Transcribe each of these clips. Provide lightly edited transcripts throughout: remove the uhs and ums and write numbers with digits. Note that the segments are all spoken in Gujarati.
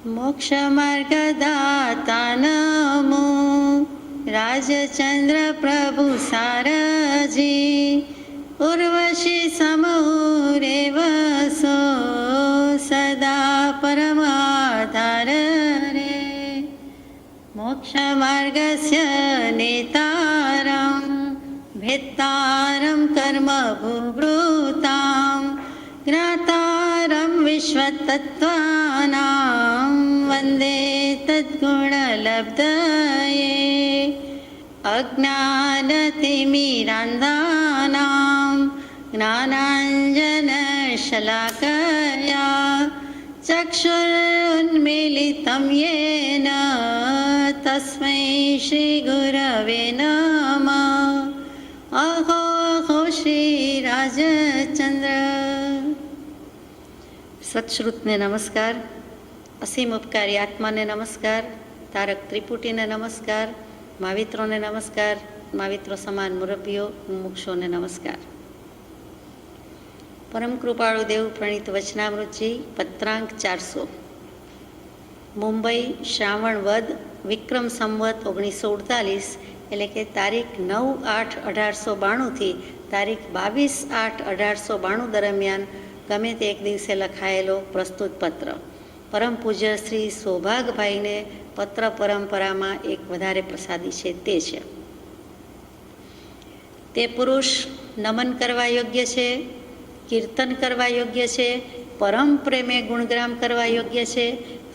મોક્ષમાર્ગદાતા નમો રાજચંદ્ર પ્રભુ સારજી ઉર્વશી સમૂરેવ સો સદા પરમાધાર રે મોક્ષમાર્ગસ્ય નેતારં ભેત્તારં કર્મભૂભૃતાં જ્ઞાતારં વિશ્વતત્ત્વાનાં વંદે તદ્ગુણલબ્ધયે અજ્ઞાનતિમિરાન્ધાનાં જ્ઞાનાંજનશલાકયા ચક્ષુરુન્મીલિतं યેન તસ્મૈ શ્રીગુરવે નમઃ. અહો અહો શ્રી રાજચંદ્ર. સત્શ્રુતને નમસ્કાર, અસીમ ઉપકારી આત્માને નમસ્કાર, તારક ત્રિપુટીને નમસ્કાર, મહાવિત્રોને નમસ્કાર, મહાવિત્રો સમાન મુરબ્બીઓ મુમુક્ષોને નમસ્કાર. પરમ કૃપાળુ દેવ પ્રણીત વચનામૃતજી પત્રાંક 400. મુંબઈ શ્રાવણ વદ વિક્રમ સંવત 1948, એટલે કે તારીખ 9/8/1892 તારીખ 22/8/1892 દરમિયાન ગમે તે એક દિવસે લખાયેલો પ્રસ્તુત પત્ર. પરમ પૂજ્ય શ્રી સૌભાગભાઈને પત્ર પરંપરામાં એક વધારે પ્રસાદી છે તે છે: તે પુરુષ નમન કરવા યોગ્ય છે, કીર્તન કરવા યોગ્ય છે, પરમ પ્રેમે ગુણગ્રામ કરવા યોગ્ય છે,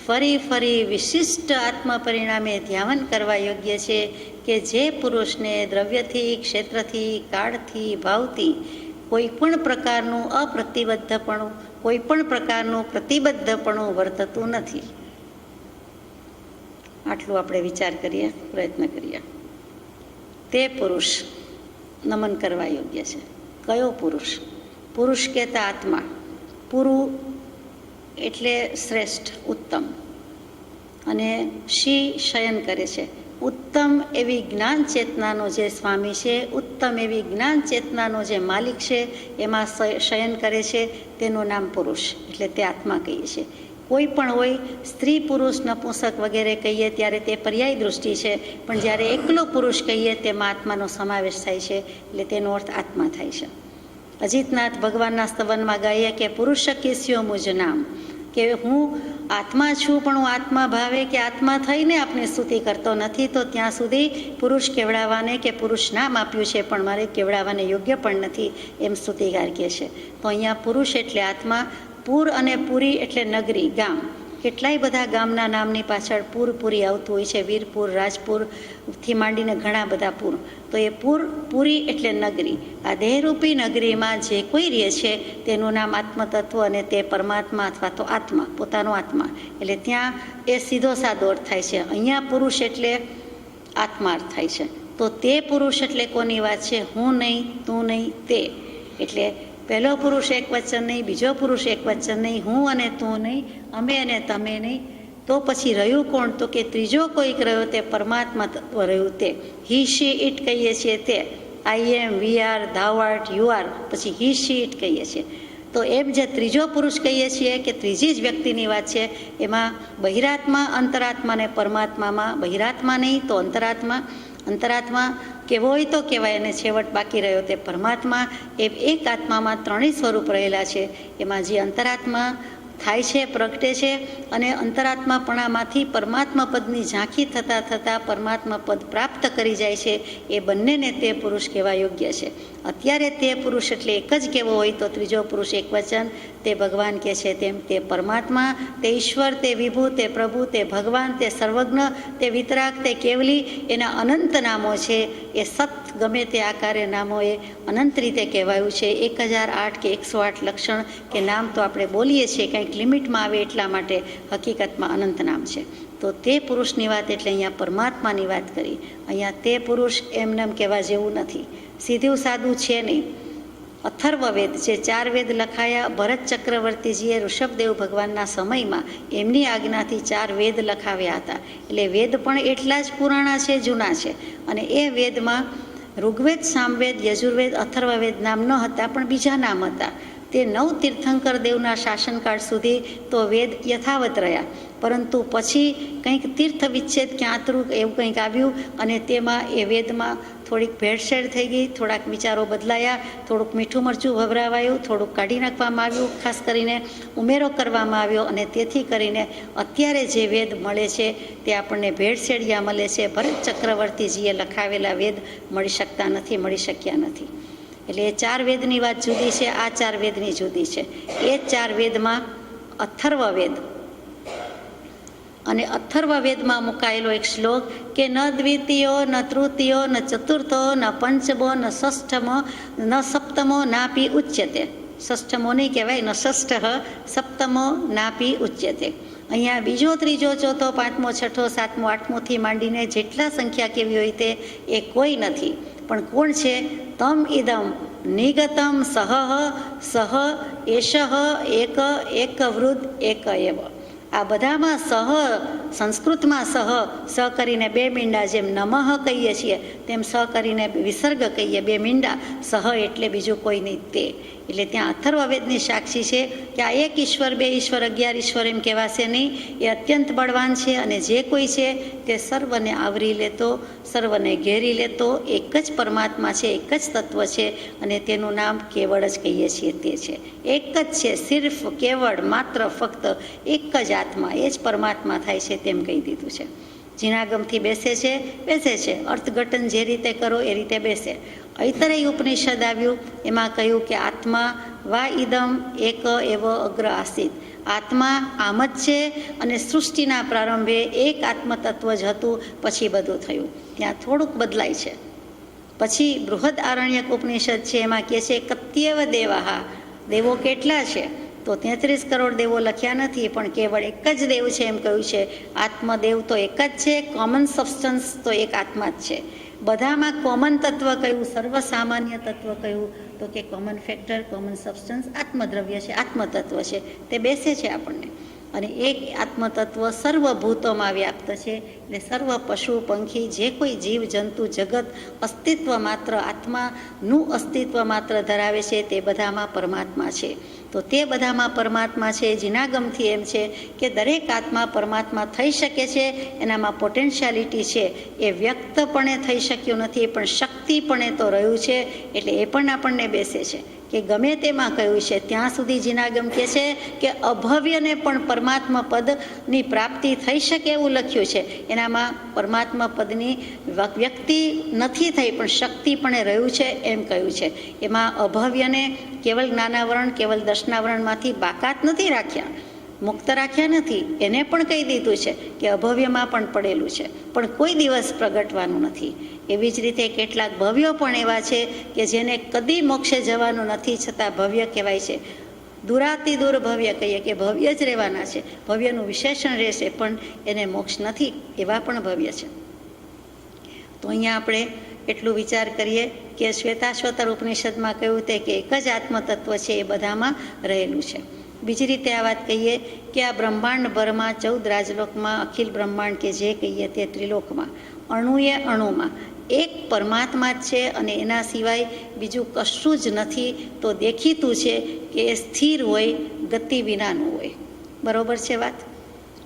ફરી ફરી વિશિષ્ટ આત્મ પરિણામે ધ્યાન કરવા યોગ્ય છે કે જે પુરુષને દ્રવ્યથી, ક્ષેત્રથી, કાળથી, ભાવથી કોઈ પણ પ્રકારનું અપ્રતિબદ્ધપણું, કોઈ પણ પ્રકારનું પ્રતિબદ્ધપણું વર્તતું નથી. આટલું આપણે વિચાર કરીએ, પ્રયત્ન કરીએ. તે પુરુષ નમન કરવા યોગ્ય છે. કયો પુરુષ? પુરુષ કહેતા આત્મા. પુરુ એટલે શ્રેષ્ઠ, ઉત્તમ, અને શી શયન કરે છે. ઉત્તમ એવી જ્ઞાન ચેતનાનો જે સ્વામી છે, ઉત્તમ એવી જ્ઞાન ચેતનાનો જે માલિક છે, એમાં શયન કરે છે, તેનું નામ પુરુષ, એટલે તે આત્મા કહીએ છીએ. કોઈ પણ હોય, સ્ત્રી પુરુષ નપુંસક વગેરે કહીએ ત્યારે તે પર્યાય દૃષ્ટિ છે, પણ જ્યારે એકલો પુરુષ કહીએ તેમાં આત્માનો સમાવેશ થાય છે, એટલે તેનો અર્થ આત્મા થાય છે. અજીતનાથ ભગવાનના સ્તવનમાં ગાઈએ કે પુરુષ કિસ્યો મુજ નામ, કે હું આત્મા છું, પણ હું આત્મા ભાવે કે આત્મા થઈને આપની સ્તુતિ કરતો નથી, તો ત્યાં સુધી પુરુષ કેવડાવવાને કે પુરુષ નામ આપ્યું છે પણ મારે કેવડાવવાને યોગ્ય પણ નથી, એમ સ્તુતિકાર કહે છે. તો અહીંયા પુરુષ એટલે આત્મા, પૂર અને પુરી એટલે નગરી, ગામ. કેટલાય બધા ગામના નામની પાછળ પૂર પુરી આવતું હોય છે. વીરપુર, રાજપુરથી માંડીને ઘણા બધા પૂર. તો એ પૂર, પુરી એટલે નગરી. આ દેહરૂપી નગરીમાં જે કોઈ રહે છે તેનું નામ આત્મતત્વ, અને તે પરમાત્મા અથવા તો આત્મા, પોતાનો આત્મા. એટલે ત્યાં એ સીધો સાદો અર્થ થાય છે. અહીંયા પુરુષ એટલે આત્મા અર્થ થાય છે. તો તે પુરુષ એટલે કોની વાત છે? હું નહીં, તું નહીં, તે. એટલે પહેલો પુરુષ એક વચન નહીં, બીજો પુરુષ એક વચન નહીં, હું અને તું નહીં, અમે અને તમે નહીં. તો પછી રહ્યું કોણ? તો કે ત્રીજો કોઈક રહ્યો તે પરમાત્મા તત્વ રહ્યું તે. હી શી ઇટ કહીએ છીએ તે. I am, we are, thou art, you are, પછી હી શી ઇટ કહીએ છીએ. તો એમ જે ત્રીજો પુરુષ કહીએ છીએ કે ત્રીજી જ વ્યક્તિની વાત છે, એમાં બહિરાત્મા, અંતરાત્મા ને પરમાત્મામાં બહિરાત્મા નહીં તો અંતરાત્મા. અંતરાત્મા કેવો હોય તો કહેવાય, અને છેવટ બાકી રહ્યો તે પરમાત્મા. એ એક આત્મામાં ત્રણેય સ્વરૂપ રહેલા છે. એમાં જે અંતરાત્મા થાય છે, પ્રગટે છે, અને અંતરાત્માપણામાંથી પરમાત્મા પદની ઝાંખી થતાં થતાં પરમાત્મા પદ પ્રાપ્ત કરી જાય છે, એ બંનેને તે પુરુષ કહેવા યોગ્ય છે. અત્યારે તે પુરુષ એટલે એક જ કહેવો હોય તો ત્રીજો પુરુષ એક વચન, તે ભગવાન કહે છે તેમ તે પરમાત્મા, તે ઈશ્વર, તે વિભુ, તે પ્રભુ, તે ભગવાન, તે સર્વજ્ઞ, તે વિતરાગ, તે કેવલી, એના અનંત નામો છે. એ સત ગમે તે આકારે નામો એ અનંત રીતે કહેવાયું છે. 1008 કે 108 લક્ષણ કે નામ તો આપણે બોલીએ છીએ કંઈક લિમિટમાં આવે એટલા માટે, હકીકતમાં અનંત નામ છે. તો તે પુરુષની વાત એટલે અહીંયા પરમાત્માની વાત કરી. અહીંયા તે પુરુષ એમનેમ કહેવા જેવું નથી, સીધું સાદું છે નહીં. અથર્વવેદ, જે 4 વેદ લખાયા ભરત ચક્રવર્તીજીએ ઋષભદેવ ભગવાનના સમયમાં એમની આજ્ઞાથી 4 વેદ લખાવ્યા હતા. એટલે વેદ પણ એટલા જ પુરાણા છે, જૂના છે. અને એ વેદમાં ઋગ્વેદ, સામવેદ, યજુર્વેદ, અથર્વવેદ નામ ન હતા, પણ બીજા નામ હતા. તે 9 તીર્થંકર દેવના શાસનકાળ સુધી તો વેદ યથાવત રહ્યા, પરંતુ પછી કંઈક તીર્થ વિચ્છેદ ક્યાંતરું એવું કંઈક આવ્યું અને તેમાં એ વેદમાં થોડીક ભેળસેળ થઈ ગઈ, થોડાક વિચારો બદલાયા, થોડુંક મીઠું મરચું ભભરાવાયું, થોડુંક કાઢી નાખવામાં આવ્યું, ખાસ કરીને ઉમેરો કરવામાં આવ્યો અને તેથી કરીને અત્યારે જે વેદ મળે છે તે આપણને ભેળસેળિયા મળે છે. ભરત ચક્રવર્તીજીએ લખાવેલા વેદ મળી શક્યા નથી. એટલે એ 4 વેદની વાત જુદી છે, આ 4 વેદની જુદી છે. એ 4 વેદમાં અથર્વ વેદ અને અથર્વ વેદમાં મુકાયેલો એક શ્લોક કે ન દ્વિતીયો ન તૃતીયો ન ચતુર્થો ન પંચમો ન ષષ્ઠમો ન સપ્તમો નાપી ઉચ્યતે. ષષ્ઠમો નહીં કહેવાય, ન ષષ્ઠ સપ્તમો નાપી ઉચ્યતે. અહીંયા બીજો, ત્રીજો, ચોથો, પાંચમો, છઠ્ઠો, સાતમો, આઠમોથી માંડીને જેટલા સંખ્યા કેવી હોય તે એ કોઈ નથી. પણ કોણ છે? તમ ઇદમ નિગતમ સહ એષ એક વૃદ્ધ એક એવ. આ બધામાં સંસ્કૃતમાં સ કરીને 2 મીંડા, જેમ નમઃ કહીએ છીએ તેમ સ કરીને વિસર્ગ કહીએ 2 મીંડા, સહ એટલે બીજું કોઈ નહીં તે. એટલે ત્યાં અથર્વવેદની સાક્ષી છે કે આ એક ઈશ્વર, 2 ઈશ્વર, 11 ઈશ્વર એમ કહેવાશે નહીં. એ અત્યંત બળવાન છે અને જે કોઈ છે તે સર્વને આવરી લેતો, સર્વને ઘેરી લેતો એક જ પરમાત્મા છે, એક જ તત્વ છે અને તેનું નામ કેવળ જ કહીએ છીએ તે છે. એક જ છે, સિર્ફ કેવળ, માત્ર, ફક્ત એક જ આત્મા, એ જ પરમાત્મા થાય છે તેમ કહી દીધું છે. જીનાગમથી બેસે છે, અર્થઘટન જે રીતે કરો એ રીતે બેસે. ઐતરેય ઉપનિષદ આવ્યું, એમાં કહ્યું કે આત્મા વા ઇદમ એક એવ અગ્ર આસિત. આત્મા આમ જ છે અને સૃષ્ટિના પ્રારંભે એક આત્મતત્વ જ હતું, પછી બધું થયું. ત્યાં થોડુંક બદલાય છે. પછી બૃહદ આરણ્યક ઉપનિષદ છે, એમાં કહે છે કત્યેવ દેવાહા, દેવો કેટલા છે? તો 33 કરોડ દેવો લખ્યા નથી, પણ કેવળ એક જ દેવ છે એમ કહ્યું છે. આત્મદેવ તો એક જ છે, કોમન સબસ્ટન્સ તો એક આત્મા જ છે. બધામાં કોમન તત્વ કયું, સર્વસામાન્ય તત્વ કયું? તો કે કોમન ફેક્ટર, કોમન સબસ્ટન્સ આત્મદ્રવ્ય છે, આત્મતત્વ છે, તે બેસે છે આપણને. અને એક આત્મતત્વ સર્વભૂતોમાં વ્યાપ્ત છે. એટલે સર્વ પશુ પંખી જે કોઈ જીવ જંતુ જગત અસ્તિત્વ માત્ર, આત્માનું અસ્તિત્વ માત્ર ધરાવે છે તે બધામાં પરમાત્મા છે. તો તે બધામાં પરમાત્મા છે. જીનાગમથી એમ છે કે દરેક આત્મા પરમાત્મા થઈ શકે છે, એનામાં પોટેન્શિયાલિટી છે. એ વ્યક્તપણે થઈ શક્યું નથી, પણ શક્તિપણે તો રહ્યું છે. એટલે એ પણ આપણને બેસે છે કે ગમે તેમાં કહ્યું છે ત્યાં સુધી જીનાગમ કહે છે કે અભવ્યને પણ પરમાત્મા પદની પ્રાપ્તિ થઈ શકે એવું લખ્યું છે. એનામાં પરમાત્મા પદની વ્યક્તિ નથી થઈ, પણ શક્તિપણે રહ્યું છે એમ કહ્યું છે. એમાં અભવ્યને કેવલ જ્ઞાનાવરણ, કેવલ દર્શનાવરણમાંથી બાકાત નથી રાખ્યા, મુક્ત રાખ્યા નથી. એને પણ કહી દીધું છે કે અભવ્યમાં પણ પડેલું છે, પણ કોઈ દિવસ પ્રગટવાનું નથી. એવી જ રીતે કેટલાક ભવ્યો પણ એવા છે કે જેને કદી મોક્ષે જવાનું નથી, છતાં ભવ્ય કહેવાય છે. દૂરાતિ દૂર ભવ્ય કહીએ કે ભવ્ય જ રહેવાના છે, ભવ્યનું વિશેષણ રહેશે, પણ એને મોક્ષ નથી, એવા પણ ભવ્ય છે. તો અહીંયા આપણે એટલું વિચાર કરીએ કે શ્વેતાશ્વતર ઉપનિષદમાં કહ્યું તે કે એક જ આત્મતત્વ છે, એ બધામાં રહેલું છે. બીજી રીતે આ વાત કહીએ કે આ બ્રહ્માંડ ભરમાં 14 રાજલોકમાં, અખિલ બ્રહ્માંડ કે જે કહીએ તે ત્રિલોકમાં, અણુએ અણુમાં એક પરમાત્મા જ છે અને એના સિવાય બીજું કશું જ નથી. તો દેખીતું છે કે એ સ્થિર હોય, ગતિ વિનાનું હોય. બરોબર છે વાત?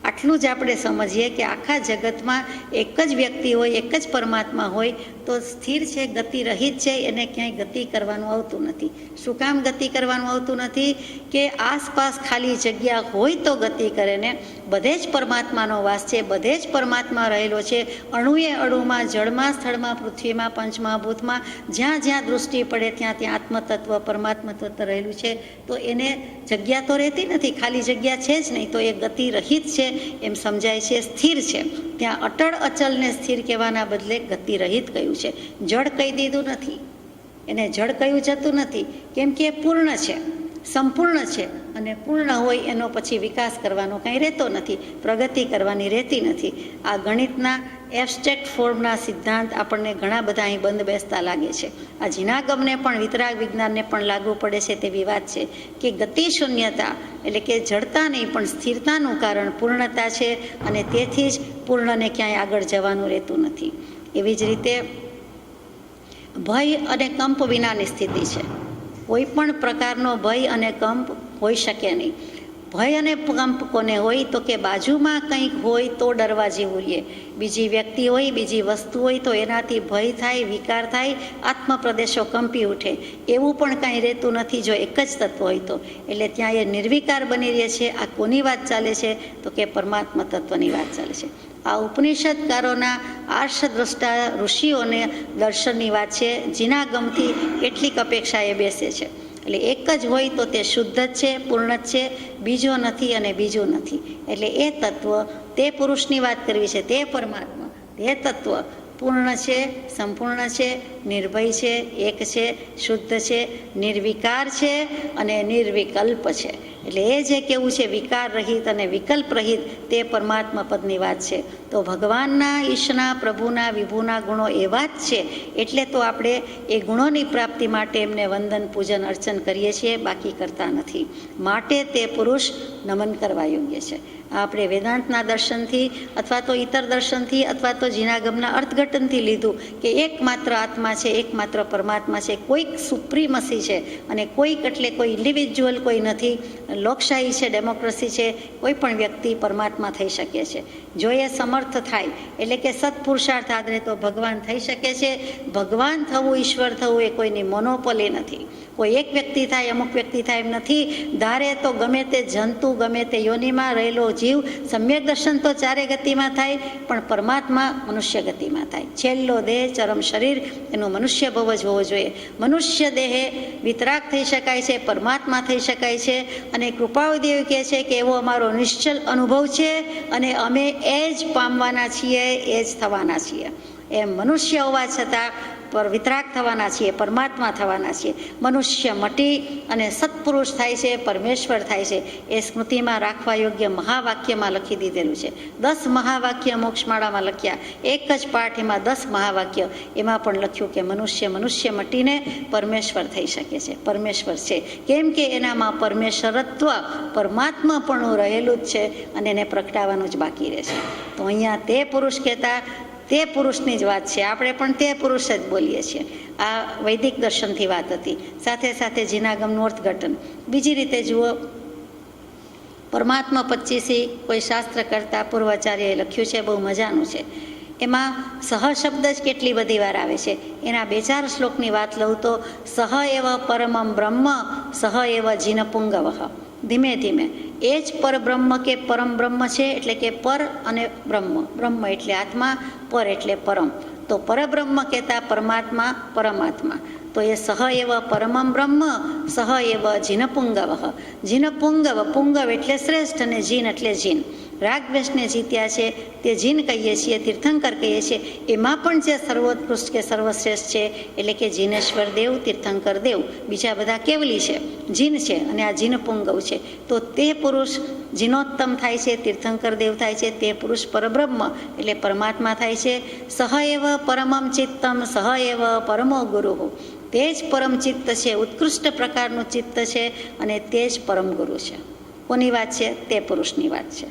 આટલું જ આપણે સમજીએ કે આખા જગતમાં એક જ વ્યક્તિ હોય, એક જ પરમાત્મા હોય તો સ્થિર છે, ગતિ રહિત છે, એને ક્યાંય ગતિ કરવાનું આવતું નથી. શું કામ ગતિ કરવાનું આવતું નથી? કે આસપાસ ખાલી જગ્યા હોય તો ગતિ કરે ને. બધે જ પરમાત્માનો વાસ છે, બધે જ પરમાત્મા રહેલો છે. અણુએ અણુમાં, જળમાં, સ્થળમાં, પૃથ્વીમાં, પંચમહાભૂતમાં, જ્યાં જ્યાં દૃષ્ટિ પડે ત્યાં ત્યાં આત્મતત્વ, પરમાત્મા તત્વ રહેલું છે. તો એને જગ્યા તો રહેતી નથી, ખાલી જગ્યા છે જ નહીં, તો એ ગતિ રહિત છે એમ સમજાય છે, સ્થિર છે. ત્યાં અટળ અચલને સ્થિર કહેવાના બદલે ગતિ રહિત કહ્યું છે. જળ કહી દીધું નથી, એને જળ કહ્યું જતું નથી, કેમ કે એ પૂર્ણ છે, સંપૂર્ણ છે. અને પૂર્ણ હોય એનો પછી વિકાસ કરવાનો કાંઈ રહેતો નથી, પ્રગતિ કરવાની રહેતી નથી. આ ગણિતના એબસ્ટ્રેક્ટ ફોર્મના સિદ્ધાંત આપણને ઘણા બધા અહીં બંધ બેસતા લાગે છે. આ જીનાગમને પણ, વિતરાગ વિજ્ઞાનને પણ લાગુ પડે છે તેવી વાત છે કે ગતિ શૂન્યતા એટલે કે જડતા નહીં પણ સ્થિરતાનું કારણ પૂર્ણતા છે, અને તેથી જ પૂર્ણને ક્યાંય આગળ જવાનું રહેતું નથી. એવી જ રીતે ભય અને કંપ વિનાની સ્થિતિ છે. કોઈ પણ પ્રકારનો ભય અને કંપ હોઈ શકે નહીં. ભય અને કંપ કોને હોય તો કે બાજુમાં કંઈક હોય તો ડરવા જેવું રહીએ. બીજી વ્યક્તિ હોય, બીજી વસ્તુ હોય તો એનાથી ભય થાય, વિકાર થાય, આત્મપ્રદેશો કંપી ઉઠે. એવું પણ કાંઈ રહેતું નથી જો એક જ તત્વ હોય તો. એટલે ત્યાં એ નિર્વિકાર બની રહે છે. આ કોની વાત ચાલે છે તો કે પરમાત્મા તત્વની વાત ચાલે છે. આ ઉપનિષદકારોના આર્ષદ્રષ્ટા ઋષિઓને દર્શનની વાત છે. જીના ગમથી કેટલીક અપેક્ષા એ બેસે છે. એટલે એક જ હોય તો તે શુદ્ધ જ છે, પૂર્ણ જ છે, બીજો નથી અને બીજું નથી. એટલે એ તત્વ, તે પુરુષની વાત કરવી છે, તે પરમાત્મા, તે તત્વ પૂર્ણ છે, સંપૂર્ણ છે, નિર્ભય છે, એક છે, શુદ્ધ છે, નિર્વિકાર છે અને નિર્વિકલ્પ છે. એટલે એ જે કેવું છે વિકાર રહિત અને વિકલ્પ રહિત, તે પરમાત્મા પદની વાત છે. તો ભગવાનના, ઈશના, પ્રભુના, વિભુના ગુણો એવા જ છે. એટલે તો આપણે એ ગુણોની પ્રાપ્તિ માટે એમને વંદન, પૂજન, અર્ચન કરીએ છીએ, બાકી કરતા નથી. માટે તે પુરુષ નમન કરવા યોગ્ય છે. આપણે વેદાંતના દર્શનથી અથવા તો ઇતર દર્શનથી અથવા તો જીનાગમના અર્થઘટનથી લીધું કે એકમાત્ર આત્મા છે, એકમાત્ર પરમાત્મા છે, કોઈક સુપ્રીમસી છે અને કોઈક એટલે કોઈ ઇન્ડિવિજ્યુઅલ કોઈ નથી. લોકશાહી છે, ડેમોક્રેસી છે, કોઈ પણ વ્યક્તિ પરમાત્મા થઈ શકે છે જો એ સમર્થ થાય. એટલે કે સત્પુરુષાર્થ આદરે તો ભગવાન થઈ શકે છે. ભગવાન થવું, ઈશ્વર થવું એ કોઈની મોનોપોલી નથી. કોઈ એક વ્યક્તિ થાય, અમુક વ્યક્તિ થાય એમ નથી. ધારે તો ગમે તે જંતુ, ગમે તે યોનિમાં રહેલો જીવ સમ્યક દર્શન તો ચારે ગતિમાં થાય, પણ પરમાત્મા મનુષ્ય ગતિમાં થાય. છેલ્લો દેહ, ચરમ શરીર, એનો મનુષ્ય ભવ જ હોવો જોઈએ. મનુષ્ય દેહે વિતરાગ થઈ શકાય છે, પરમાત્મા થઈ શકાય છે. અને કૃપાળુદેવ કહે છે કે એવો અમારો નિશ્ચલ અનુભવ છે અને અમે એ જ પામવાના છીએ, એ જ થવાના છીએ. એમ મનુષ્ય હોવા છતાં પર વિતરાગ થવાના છીએ, પરમાત્મા થવાના છીએ. મનુષ્ય મટી અને સત્પુરુષ થાય છે, પરમેશ્વર થાય છે. એ સ્મૃતિમાં રાખવા યોગ્ય મહાવાક્યમાં લખી દીધેલું છે. 10 મહાવાક્ય મોક્ષમાળામાં લખ્યા. એક જ પાઠ એમાં 10 મહાવાક્ય. એમાં પણ લખ્યું કે મનુષ્ય મટીને પરમેશ્વર થઈ શકે છે, પરમેશ્વર છે. કેમ કે એનામાં પરમેશ્વરત્વ, પરમાત્માપણું રહેલું જ છે અને એને પ્રગટાવવાનું જ બાકી રહેશે. તો અહીંયા તે પુરુષ કહેતા તે પુરુષની જ વાત છે. આપણે પણ તે પુરુષ જ બોલીએ છીએ. આ વૈદિક દર્શનથી વાત હતી. સાથે સાથે જીનાગમનું અર્થઘટન બીજી રીતે જુઓ. પરમાત્મા 25 કોઈ શાસ્ત્ર કરતા પૂર્વાચાર્યએ લખ્યું છે, બહુ મજાનું છે. એમાં સહ શબ્દ જ કેટલી બધી વાર આવે છે. એના 2-4 શ્લોકની વાત લઉં તો સહ એવ પરમમ બ્રહ્મ સહ એવ જીનપુંગવ. ધીમે ધીમે એ જ પરબ્રહ્મ કે પરમ બ્રહ્મ છે. એટલે કે પર અને બ્રહ્મ, બ્રહ્મ એટલે આત્મા, પર એટલે પરમ. તો પરબ્રહ્મ કહેતા પરમાત્મા, પરમાત્મા. તો એ સહ એવ પરમમ બ્રહ્મ સહ એવ જીનપુંગવ. જીનપુંગવ, પુંગવ એટલે શ્રેષ્ઠ અને જીન એટલે જીન. રાગદ્વેષને જીત્યા છે તે જીન કહીએ છીએ, તીર્થંકર કહીએ છીએ. એમાં પણ જે સર્વોત્કૃષ્ટ કે સર્વશ્રેષ્ઠ છે એટલે કે જીનેશ્વર દેવ, તીર્થંકર દેવ. બીજા બધા કેવલી છે, જીન છે અને આ જીન પુંગવ છે. તો તે પુરુષ જીનોત્તમ થાય છે, તીર્થંકર દેવ થાય છે. તે પુરુષ પરબ્રહ્મ એટલે પરમાત્મા થાય છે. સહ એવ પરમમ ચિત્તમ સહ એવ પરમો ગુરુ. તે જ પરમ ચિત્ત છે, ઉત્કૃષ્ટ પ્રકારનું ચિત્ત છે અને તે જ પરમ ગુરુ છે. કોની વાત છે? તે પુરુષની વાત છે.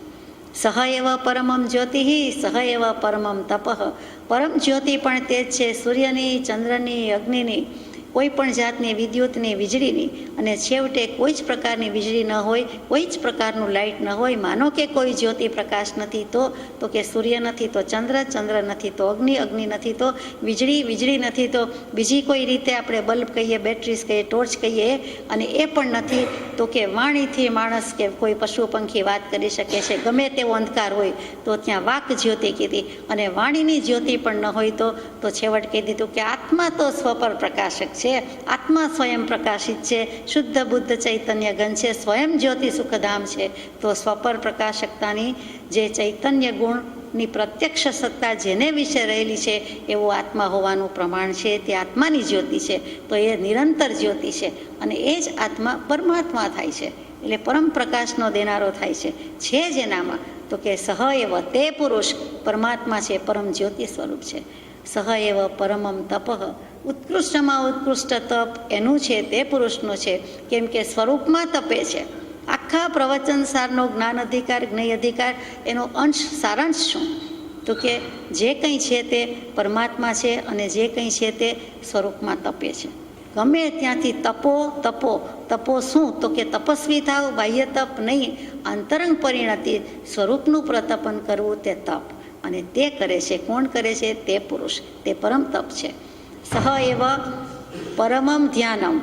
સહ એવ પરમમ જ્યોતિ સહ એવ પરમમ તપઃ. પરમ જ્યોતિ પણ તે જ છે, સૂર્યની, ચંદ્રની, અગ્નિની, કોઈ પણ જાતની વિદ્યુતની, વીજળીની. અને છેવટે કોઈ જ પ્રકારની વીજળી ન હોય, કોઈ જ પ્રકારનું લાઇટ ન હોય. માનો કે કોઈ જ્યોતિ પ્રકાશ નથી તો કે સૂર્ય નથી તો ચંદ્ર, ચંદ્ર નથી તો અગ્નિ, અગ્નિ નથી તો વીજળી, વીજળી નથી તો બીજી કોઈ રીતે આપણે બલ્બ કહીએ, બેટરીઝ કહીએ, ટોર્ચ કહીએ. અને એ પણ નથી તો કે વાણીથી માણસ કે કોઈ પશુ પંખી વાત કરી શકે છે. ગમે તેવો અંધકાર હોય તો ત્યાં વાક જ્યોતિ કીધી. અને વાણીની જ્યોતિ પણ ન હોય તો છેવટ કહી દીધું કે આત્મા તો સ્વપર પ્રકાશક છે, આત્મા સ્વયં પ્રકાશિત છે, શુદ્ધ બુદ્ધ ચૈતન્ય ગણ છે, સ્વયં જ્યોતિ સુખધામ છે. તો સ્વપર પ્રકાશકતાની જે ચૈતન્ય ગુણની પ્રત્યક્ષ સત્તા જેને વિશે રહેલી છે એવો આત્મા હોવાનું પ્રમાણ છે. તે આત્માની જ્યોતિ છે. તો એ નિરંતર જ્યોતિ છે અને એ જ આત્મા પરમાત્મા થાય છે. એટલે પરમ પ્રકાશનો દેનારો થાય છે જેનામાં તો કે સહ એવ તે પુરુષ પરમાત્મા છે, પરમ જ્યોતિ સ્વરૂપ છે. સહ એવ પરમમ તપઃ. ઉત્કૃષ્ટમાં ઉત્કૃષ્ટ તપ એનું છે, તે પુરુષનું છે. કેમ કે સ્વરૂપમાં તપે છે. આખા પ્રવચન સારનો જ્ઞાન અધિકાર, જ્ઞેય અધિકાર એનો અંશ, સારાંશ શું? તો કે જે કંઈ છે તે પરમાત્મા છે અને જે કંઈ છે તે સ્વરૂપમાં તપે છે. ગમે ત્યાંથી તપો તપો તપો શું તો કે તપસ્વી થાવ, બાહ્ય તપ નહીં, અંતરંગ પરિણતિ સ્વરૂપનું પ્રતપન કરવું તે તપ. અને તે કરે છે, કોણ કરે છે? તે પુરુષ, તે પરમ તપ છે. સહ એવ પરમમ ધ્યાનમ,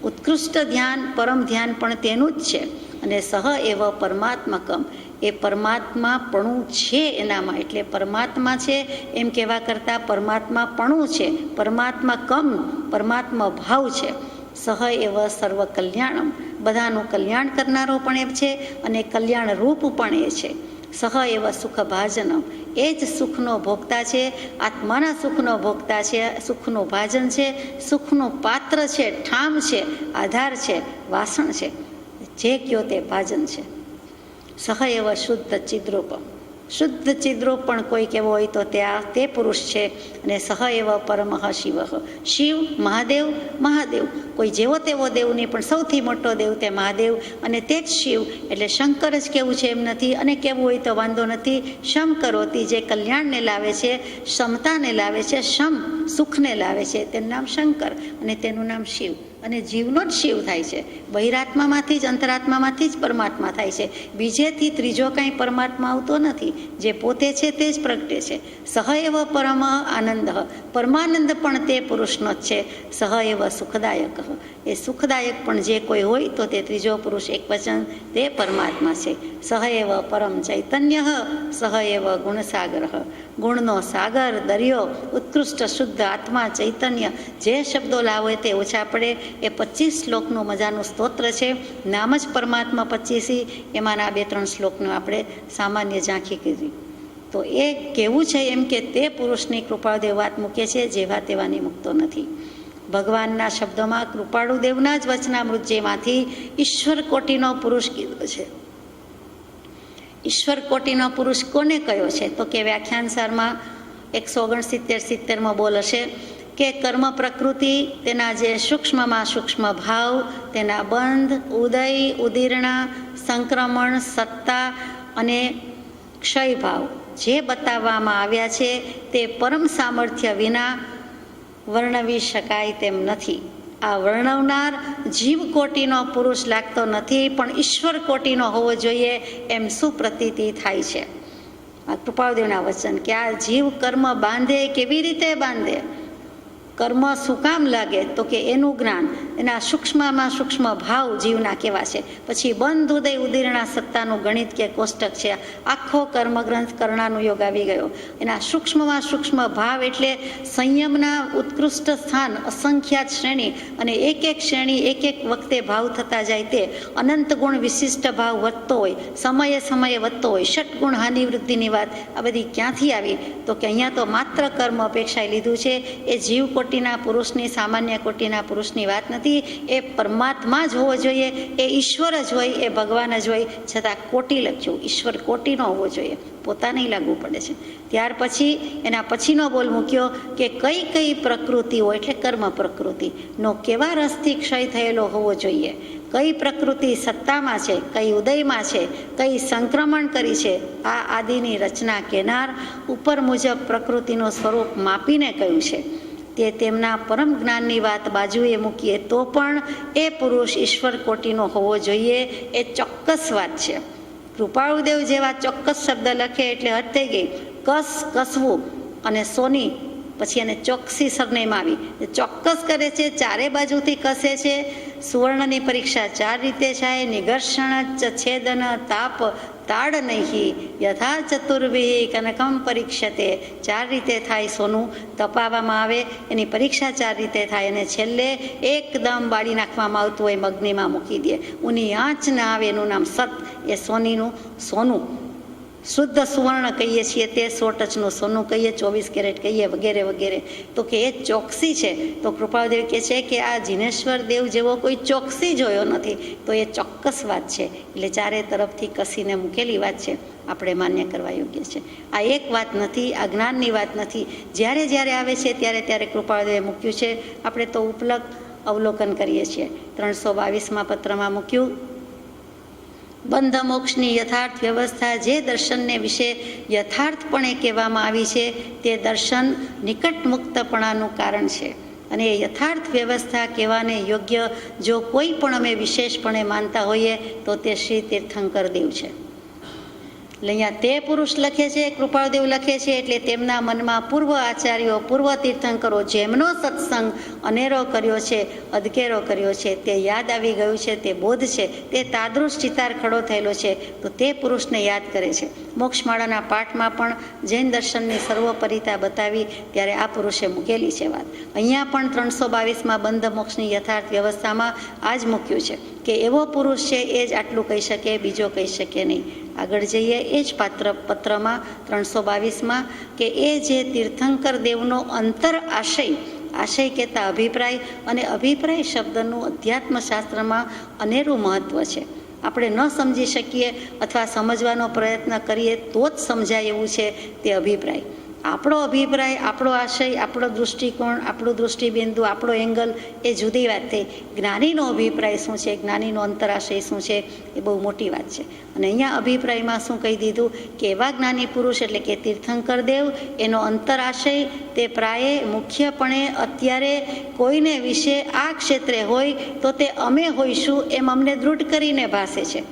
ઉત્કૃષ્ટ ધ્યાન, પરમ ધ્યાન પણ તેનું જ છે. અને સહ એવ પરમાત્મકમ, એ પરમાત્માપણું છે એનામાં, એટલે પરમાત્મા છે એમ કહેવા કરતાં પરમાત્માપણું છે, પરમાત્મા કમ, પરમાત્મા ભાવ છે. સહ એવ સર્વ કલ્યાણમ, બધાનું કલ્યાણ કરનારો પણ એ છે અને કલ્યાણ રૂપ પણ એ છે. સહ એવ સુખ ભાજનમ, એ જ સુખનો ભોગતા છે, આત્માના સુખનો ભોગતા છે, સુખનું ભાજન છે, સુખનું પાત્ર છે, ઠામ છે, આધાર છે, વાસણ છે, જે કયો તે ભાજન છે. સહ એવ શુદ્ધ ચિદ્રૂપમ, શુદ્ધ ચિદ્રૂપ પણ કોઈ કેવો હોય તો તે પુરુષ છે. અને સહ એવ પરમઃ શિવ, શિવ મહાદેવ, મહાદેવ કોઈ જેવો તેવો દેવ નહીં, પણ સૌથી મોટો દેવ તે મહાદેવ, અને તે જ શિવ. એટલે શંકર જ કેવું છે એમ નથી, અને કેવું હોય તો વાંધો નથી. શમ કરોતી, જે કલ્યાણને લાવે છે, ક્ષમતાને લાવે છે, શમ સુખને લાવે છે, તેનું નામ શંકર અને તેનું નામ શિવ. અને જીવનો જ શિવ થાય છે, બહિરાત્મામાંથી જ, અંતરાત્મામાંથી જ પરમાત્મા થાય છે. બીજેથી ત્રીજો કાંઈ પરમાત્મા આવતો નથી, જે પોતે છે તે જ પ્રગટે છે. સહ એવ પરમ આનંદ, પરમાનંદ પણ તે પુરુષનો જ છે. સહ એવ સુખદાયક, એ સુખદાયક પણ જે કોઈ હોય તો તે ત્રીજો પુરુષ એક વચન તે પરમાત્મા છે. સહ એવ પરમ ચૈતન્ય, સહ એવ ગુણસાગર, ગુણનો સાગર, દરિયો, ઉત્કૃષ્ટ શુદ્ધ આત્મા, ચૈતન્ય, જે શબ્દો લાવો તે ઓછા પડે. એ 25 શ્લોકનું મજાનું સ્તોત્ર છે, નામ જ પરમાત્મા 25, એમાંના 2-3 શ્લોકનું આપણે સામાન્ય ઝાંખી કરી. તો એ કેવું છે એમ કે તે પુરુષની કૃપાળુદેવ વાત મૂકે છે, જેવા તેવાની મુક્તો નથી. ભગવાનના શબ્દોમાં કૃપાળુદેવના જ વચનામૃત જેમાંથી ઈશ્વર કોટીનો પુરુષ કીધો છે. ઈશ્વર કોટીનો પુરુષ કોને કયો છે તો કે વ્યાખ્યાનસારમાં 169-70માં બોલ હશે કે કર્મ પ્રકૃતિ, તેના જે સૂક્ષ્મમાં સૂક્ષ્મ ભાવ, તેના બંધ, ઉદય, ઉદીર્ણા, સંક્રમણ, સત્તા અને ક્ષય ભાવ જે બતાવવામાં આવ્યા છે તે પરમ સામર્થ્ય વિના વર્ણવી શકાય તેમ નથી. આ વર્ણવનાર જીવ કોટીનો પુરુષ લાગતો નથી, પણ ઈશ્વર કોટીનો હોવો જોઈએ એમ સુપ્રતીતિ થાય છે. આ કૃપાળુદેવના વચન કે આ જીવ કર્મ બાંધે, કેવી રીતે બાંધે, કર્મ શું કામ લાગે તો કે એનું જ્ઞાન, એના સૂક્ષ્મમાં સૂક્ષ્મ ભાવ જીવના કેવા છે. પછી બંધ, ઉદય, ઉદીર્ણા, સત્તાનું ગણિત કે કોષ્ટક છે, આખો કર્મગ્રંથ કર્ણાનું યોગ આવી ગયો. એના સૂક્ષ્મમાં સૂક્ષ્મ ભાવ એટલે સંયમના ઉત્કૃષ્ટ સ્થાન, અસંખ્યાત શ્રેણી, અને એક એક શ્રેણી એક એક વખતે ભાવ થતા જાય, તે અનંત ગુણ વિશિષ્ટ ભાવ વધતો હોય, સમયે સમયે વધતો હોય. ષટગુણ હાનિ વૃદ્ધિની વાત આ બધી ક્યાંથી આવી તો કે અહીંયા તો માત્ર કર્મ અપેક્ષાએ લીધું છે. એ જીવ કોટીના પુરુષની, સામાન્ય કોટીના પુરુષની વાત નથી. એ પરમાત્મા જ હોવો જોઈએ, એ ઈશ્વર જ હોય, એ ભગવાન જ હોય, છતાં કોટી લખ્યું, ઈશ્વર કોટીનો હોવો જોઈએ, પોતાને લાગવું પડે છે. ત્યાર પછી એના પછીનો બોલ મૂક્યો કે કઈ કઈ પ્રકૃતિઓ એટલે કર્મ પ્રકૃતિનો કેવા રસથી ક્ષય થયેલો હોવો જોઈએ, કઈ પ્રકૃતિ સત્તામાં છે, કઈ ઉદયમાં છે, કઈ સંક્રમણ કરી છે. આ આદિની રચના કેનાર ઉપર મુજબ પ્રકૃતિનું સ્વરૂપ માપીને કહ્યું છે. તે તેમના પરમ જ્ઞાનની વાત બાજુએ મૂકીએ તો પણ એ પુરુષ ઈશ્વર કોટીનો હોવો જોઈએ, એ ચોક્કસ વાત છે. કૃપાળુદેવ જેવા ચોક્કસ શબ્દ લખે એટલે હદ થઈ ગઈ. કસવું અને સોની, પછી એને ચોકસી સરનેમ આવી, ચોક્કસ કરે છે, ચારે બાજુથી કસે છે. સુવર્ણની પરીક્ષા 4 રીતે થાય, નિઘર્ષણ, છેદન, તાપ, તાડ નહીં, યથા ચતુર્ભિ કનકમ પરીક્ષતે. 4 રીતે થાય સોનું, તપાવવામાં આવે એની પરીક્ષા 4 રીતે થાય, અને છેલ્લે એકદમ બાળી નાખવામાં આવતું હોય, મગ્નિમાં મૂકી દે, ઉની આંચ ના આવે, એનું નામ સત. એ સોનીનું સોનું, શુદ્ધ સુવર્ણ કહીએ છીએ, તે 100 ટચનું સોનું કહીએ, 24 કેરેટ કહીએ, વગેરે વગેરે. તો કે એ ચોકસી છે. તો કૃપાળુદેવ કહે છે કે આ જીનેશ્વર દેવ જેવો કોઈ ચોકસી જોયો નથી, તો એ ચોક્કસ વાત છે. એટલે ચારે તરફથી કસીને મૂકેલી વાત છે, આપણે માન્ય કરવા યોગ્ય છે. આ એક વાત નથી, આ જ્ઞાનની વાત નથી. જ્યારે જ્યારે આવે છે ત્યારે ત્યારે કૃપાળુદેવે મૂક્યું છે. આપણે તો ઉપલબ્ધ અવલોકન કરીએ છીએ. 322માં પત્રમાં મૂક્યું, બંધ મોક્ષની યથાર્થ વ્યવસ્થા જે દર્શનને વિશે યથાર્થપણે કહેવામાં આવી છે તે દર્શન નિકટ મુક્તપણાનું કારણ છે. અને એ યથાર્થ વ્યવસ્થા કહેવાને યોગ્ય જો કોઈ પણ અમે વિશેષપણે માનતા હોઈએ તો તે શ્રી તીર્થંકર દેવ છે. એટલે અહીંયા તે પુરુષ લખે છે, કૃપાળદેવ લખે છે, એટલે તેમના મનમાં પૂર્વ આચાર્યો, પૂર્વ તીર્થંકરો જેમનો સત્સંગ અનેરો કર્યો છે, અધકેરો કર્યો છે, તે યાદ આવી ગયું છે, તે બોધ છે, તે તાદૃશ ચિતાર ખડો થયેલો છે, તો તે પુરુષને યાદ કરે છે. મોક્ષમાળાના પાઠમાં પણ જૈન દર્શનની સર્વોપરિતા બતાવી ત્યારે આ પુરુષે મૂકેલી છે વાત. અહીંયા પણ 322માં બંધ મોક્ષની યથાર્થ વ્યવસ્થામાં આ જ મૂક્યું છે કે એવો પુરુષ છે એ જ આટલું કહી શકે, બીજો કહી શકે નહીં. આગળ જઈએ એ જ પત્રમાં 322માં કે એ જે તીર્થંકર દેવનો અંતર આશય કહેતા અભિપ્રાય, અને અભિપ્રાય શબ્દનું અધ્યાત્મશાસ્ત્રમાં અનેરું મહત્ત્વ છે. આપણે ન સમજી શકીએ અથવા સમજવાનો પ્રયત્ન કરીએ તો જ સમજાય એવું છે તે અભિપ્રાય. આપણો અભિપ્રાય, આપણો આશય, આપણો દૃષ્ટિકોણ, આપણું દૃષ્ટિબિંદુ, આપણો એંગલ એ જુદી વાત થઈ. જ્ઞાનીનો અભિપ્રાય શું છે, જ્ઞાનીનો અંતરાશય શું છે, એ બહુ મોટી વાત છે. અને અહીંયા અભિપ્રાયમાં શું કહી દીધું કે એવા જ્ઞાની પુરુષ એટલે કે તીર્થંકર દેવ, એનો અંતરાશય તે પ્રાયે મુખ્યપણે અત્યારે કોઈને વિશે આ ક્ષેત્રે હોય તો તે અમે હોઈશું એમ અમને દૃઢ કરીને ભાસે છે.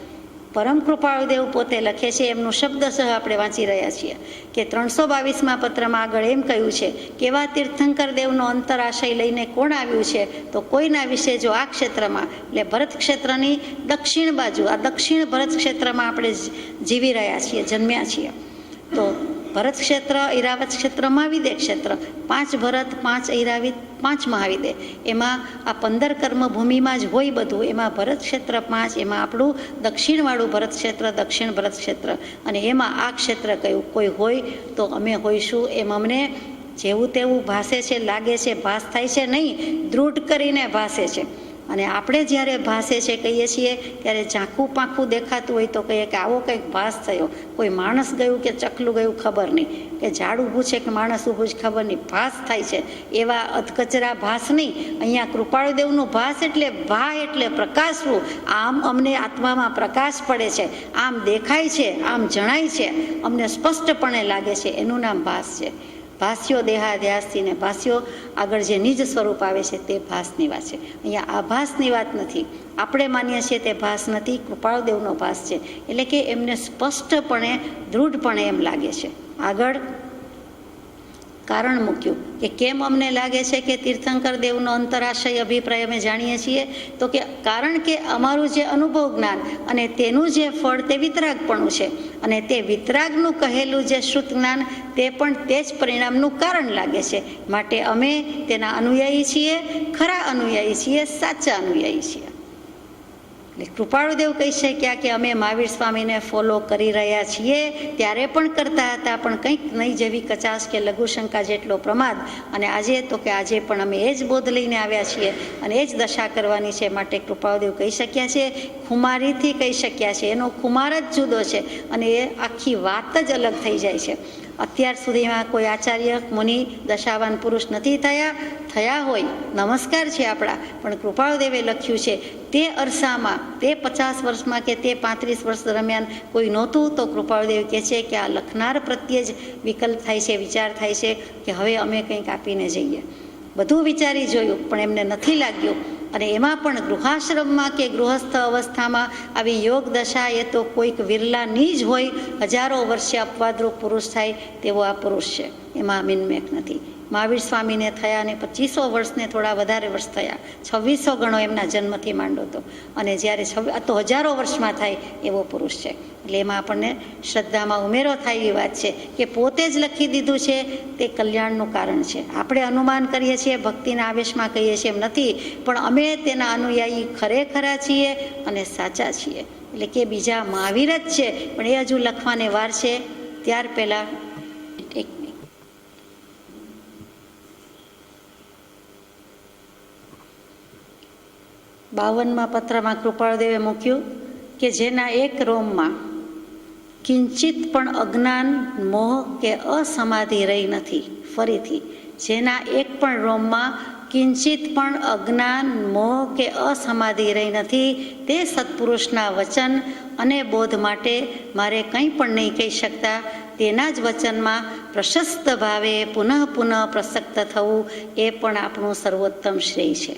પરમ કૃપાળુદેવ પોતે લખે છે, એમનું શબ્દસહ આપણે વાંચી રહ્યા છીએ કે 322માં પત્રમાં આગળ એમ કહ્યું છે કે એવા તીર્થંકર દેવનો અંતરાશય લઈને કોણ આવ્યું છે તો કોઈના વિશે જો આ ક્ષેત્રમાં એટલે ભરત ક્ષેત્રની દક્ષિણ બાજુ, આ દક્ષિણ ભરત ક્ષેત્રમાં આપણે જીવી રહ્યા છીએ, જન્મ્યા છીએ, તો ભરત ક્ષેત્ર, ઐરાવત ક્ષેત્ર, મહાવિદે ક્ષેત્ર, 5 ભરત, 5 ઐરાવિત, 5 મહાવિદે, એમાં આ 15 કર્મભૂમિમાં જ હોય બધું. એમાં ભરત ક્ષેત્ર 5, એમાં આપણું દક્ષિણવાળું ભરત ક્ષેત્ર, દક્ષિણ ભરત ક્ષેત્ર, અને એમાં આ ક્ષેત્ર કયું કોઈ હોય તો અમે હોઈશું એમ અમને જેવું તેવું ભાસે છે, લાગે છે, ભાસ થાય છે નહીં, દૃઢ કરીને ભાસે છે. અને આપણે જ્યારે ભાસે છે કહીએ છીએ ત્યારે ઝાંખું પાંખું દેખાતું હોય તો કહીએ કે આવો કંઈક ભાસ થયો, કોઈ માણસ ગયું કે ચકલું ગયું ખબર નહીં, કે ઝાડ ઊભું છે કે માણસ ઊભું છે ખબર નહીં, ભાસ થાય છે. એવા અધકચરા ભાસ નહીં. અહીંયા કૃપાળુદેવનું ભાસ એટલે ભા એટલે પ્રકાશવું. આમ અમને આત્મામાં પ્રકાશ પડે છે, આમ દેખાય છે, આમ જણાય છે, અમને સ્પષ્ટપણે લાગે છે, એનું નામ ભાસ છે. ભાસ્યો દેહાધ્યાસથી ને ભાસ્યો આગળ જે નિજ સ્વરૂપ આવે છે તે ભાસની વાત છે. અહીંયા આભાસની વાત નથી. આપણે માનીએ છીએ તે ભાસ નથી, કૃપાળુદેવનો ભાસ છે. એટલે કે એમને સ્પષ્ટપણે, દૃઢપણે એમ લાગે છે. આગળ કારણ મૂક્યું કે કેમ અમને લાગે છે કે તીર્થંકર દેવનો અંતરાશય અભિપ્રાય અમે જાણીએ છીએ તો કે કારણ કે અમારું જે અનુભવ જ્ઞાન અને તેનું જે ફળ તે વિતરાગપણું છે, અને તે વિતરાગનું કહેલું જે શ્રુત જ્ઞાન તે પણ તે જ પરિણામનું કારણ લાગે છે. માટે અમે તેના અનુયાયી છીએ, ખરા અનુયાયી છીએ, સાચા અનુયાયી છીએ. એટલે કૃપાળુદેવ કહી શક્યા કે અમે મહાવીર સ્વામીને ફોલો કરી રહ્યા છીએ, ત્યારે પણ કરતા હતા, પણ કંઈક નહીં જેવી કચાશ કે લઘુશંકા જેટલો પ્રમાદ. અને આજે તો કે આજે પણ અમે એ જ બોધ લઈને આવ્યા છીએ અને એ જ દશા કરવાની છે. માટે કૃપાળુદેવ કહી શક્યા છે, ખુમારીથી કહી શક્યા છે. એનો ખુમાર જ જુદો છે અને એ આખી વાત જ અલગ થઈ જાય છે. અત્યાર સુધીમાં કોઈ આચાર્ય, મુનિ, દશાવાન પુરુષ નથી થયા હોય, નમસ્કાર છે આપણા, પણ કૃપાળુદેવે લખ્યું છે તે અરસામાં, તે 50 વર્ષમાં કે તે 35 વર્ષ દરમિયાન કોઈ નહોતું. તો કૃપાળુદેવ કહે છે કે આ લખનાર પ્રત્યે જ વિકલ્પ થાય છે, વિચાર થાય છે કે હવે અમે કંઈક આપીને જઈએ. બધું વિચારી જોયું પણ એમને નથી લાગ્યું. અને એમાં પણ ગૃહાશ્રમમાં કે ગૃહસ્થ અવસ્થામાં આવી યોગ દશા એ તો કોઈક વિરલાની જ હોય. હજારો વર્ષે અપવાદરૂપ પુરુષ થાય તેવો આ પુરુષ છે, એમાં મિનમેક નથી. મહાવીર સ્વામીને થયા અને 2500 વર્ષને થોડા વધારે વર્ષ થયા, 2600 ગણો એમના જન્મથી માંડો હતો. અને જ્યારે તો હજારો વર્ષમાં થાય એવો પુરુષ છે. એટલે એમાં આપણને શ્રદ્ધામાં ઉમેરો થાય એવી વાત છે કે પોતે જ લખી દીધું છે તે કલ્યાણનું કારણ છે. આપણે અનુમાન કરીએ છીએ, ભક્તિના આવેશમાં કહીએ છીએ એમ નથી, પણ અમે તેના અનુયાયી ખરેખરા છીએ અને સાચા છીએ. એટલે કે બીજા મહાવીર જ છે, પણ એ હજુ લખવાને વાર છે. ત્યાર પહેલાં એક 52માં પત્રમાં કૃપાળુદેવે મૂક્યું કે જેના એક રોમમાં કિંચિત પણ અજ્ઞાન, મોહ કે અસમાધિ રહી નથી. ફરીથી, જેના એક પણ રોમમાં કિંચિત પણ અજ્ઞાન, મોહ કે અસમાધિ રહી નથી, તે સત્પુરુષના વચન અને બોધ માટે મારે કંઈ પણ નહીં કહી શકતા. તેના જ વચનમાં પ્રશસ્ત ભાવે પુનઃ પુનઃ પ્રસક્ત થવું એ પણ આપણું સર્વોત્તમ શ્રેય છે.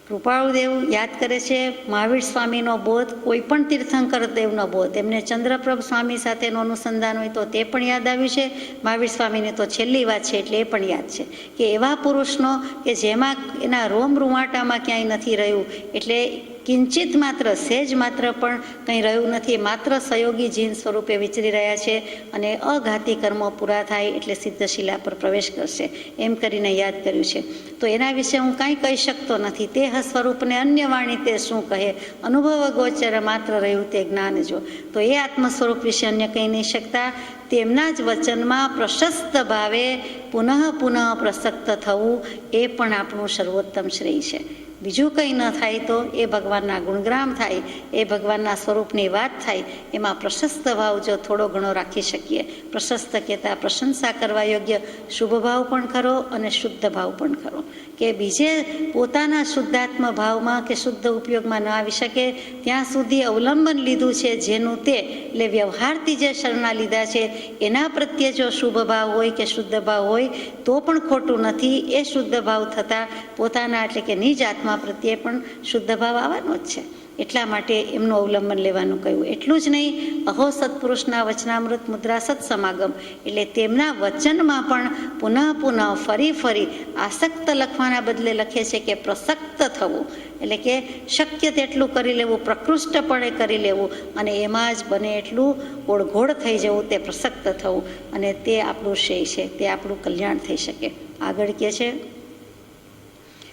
કૃપાળુદેવ યાદ કરે છે મહાવીર સ્વામીનો બોધ, કોઈ પણ તીર્થંકર દેવનો બોધ. એમને ચંદ્રપ્રભ સ્વામી સાથેનું અનુસંધાન હોય તો તે પણ યાદ આવ્યું છે. મહાવીર સ્વામીની તો છેલ્લી વાત છે એટલે એ પણ યાદ છે કે એવા પુરુષનો કે જેમાં એના રોમ રૂવાટામાં ક્યાંય નથી રહ્યું, એટલે કિંચિત માત્ર સહેજ માત્ર પણ કંઈ રહ્યું નથી, માત્ર સહયોગી જીન સ્વરૂપે વિચરી રહ્યા છે અને અઘાતી કર્મો પૂરા થાય એટલે સિદ્ધશિલા પર પ્રવેશ કરશે એમ કરીને યાદ કર્યું છે. તો એના વિશે હું કાંઈ કહી શકતો નથી. તે સ્વરૂપને અન્ય વાણી તે શું કહે, અનુભવ ગોચર માત્ર રહ્યું તે જ્ઞાન જો. તો એ આત્મ સ્વરૂપ વિશે અન્ય કહી નહીં શકતા. તેમના જ વચનમાં પ્રશસ્ત ભાવે પુનઃ પુનઃ પ્રસક્ત થવું એ પણ આપણું સર્વોત્તમ શ્રેય છે. બીજું કંઈ ન થાય તો એ ભગવાનના ગુણગ્રામ થાય, એ ભગવાનના સ્વરૂપની વાત થાય. એમાં પ્રશસ્ત ભાવ જો થોડો ઘણો રાખી શકીએ, પ્રશસ્ત કહેતા પ્રશંસા કરવા યોગ્ય શુભ ભાવ પણ ખરો અને શુદ્ધ ભાવ પણ ખરો, કે બીજે પોતાના શુદ્ધાત્મ ભાવમાં કે શુદ્ધ ઉપયોગમાં ન આવી શકે ત્યાં સુધી અવલંબન લીધું છે જેનું તે, એટલે વ્યવહારથી જે શરણા લીધા છે એના પ્રત્યે જો શુભ ભાવ હોય કે શુદ્ધ ભાવ હોય તો પણ ખોટું નથી. એ શુદ્ધ ભાવ થતાં પોતાના એટલે કે નિજ આત્મા પ્રત્યે પણ શુદ્ધ ભાવ આવવાનો જ છે. એટલા માટે એમનું અવલંબન લેવાનું કહ્યું. એટલું જ નહીં, અહો સત્પુરુષના વચનામૃત મુદ્રા સત્સમાગમ, એટલે તેમના વચનમાં પણ પુનઃ પુનઃ ફરી ફરી આસક્ત લખવાના બદલે લખે છે કે પ્રસક્ત થવું, એટલે કે શક્ય તેટલું કરી લેવું, પ્રકૃષ્ટપણે કરી લેવું અને એમાં જ બને એટલું ઓળઘોળ થઈ જવું, તે પ્રસક્ત થવું, અને તે આપણું શ્રેય છે, તે આપણું કલ્યાણ થઈ શકે. આગળ કહે છે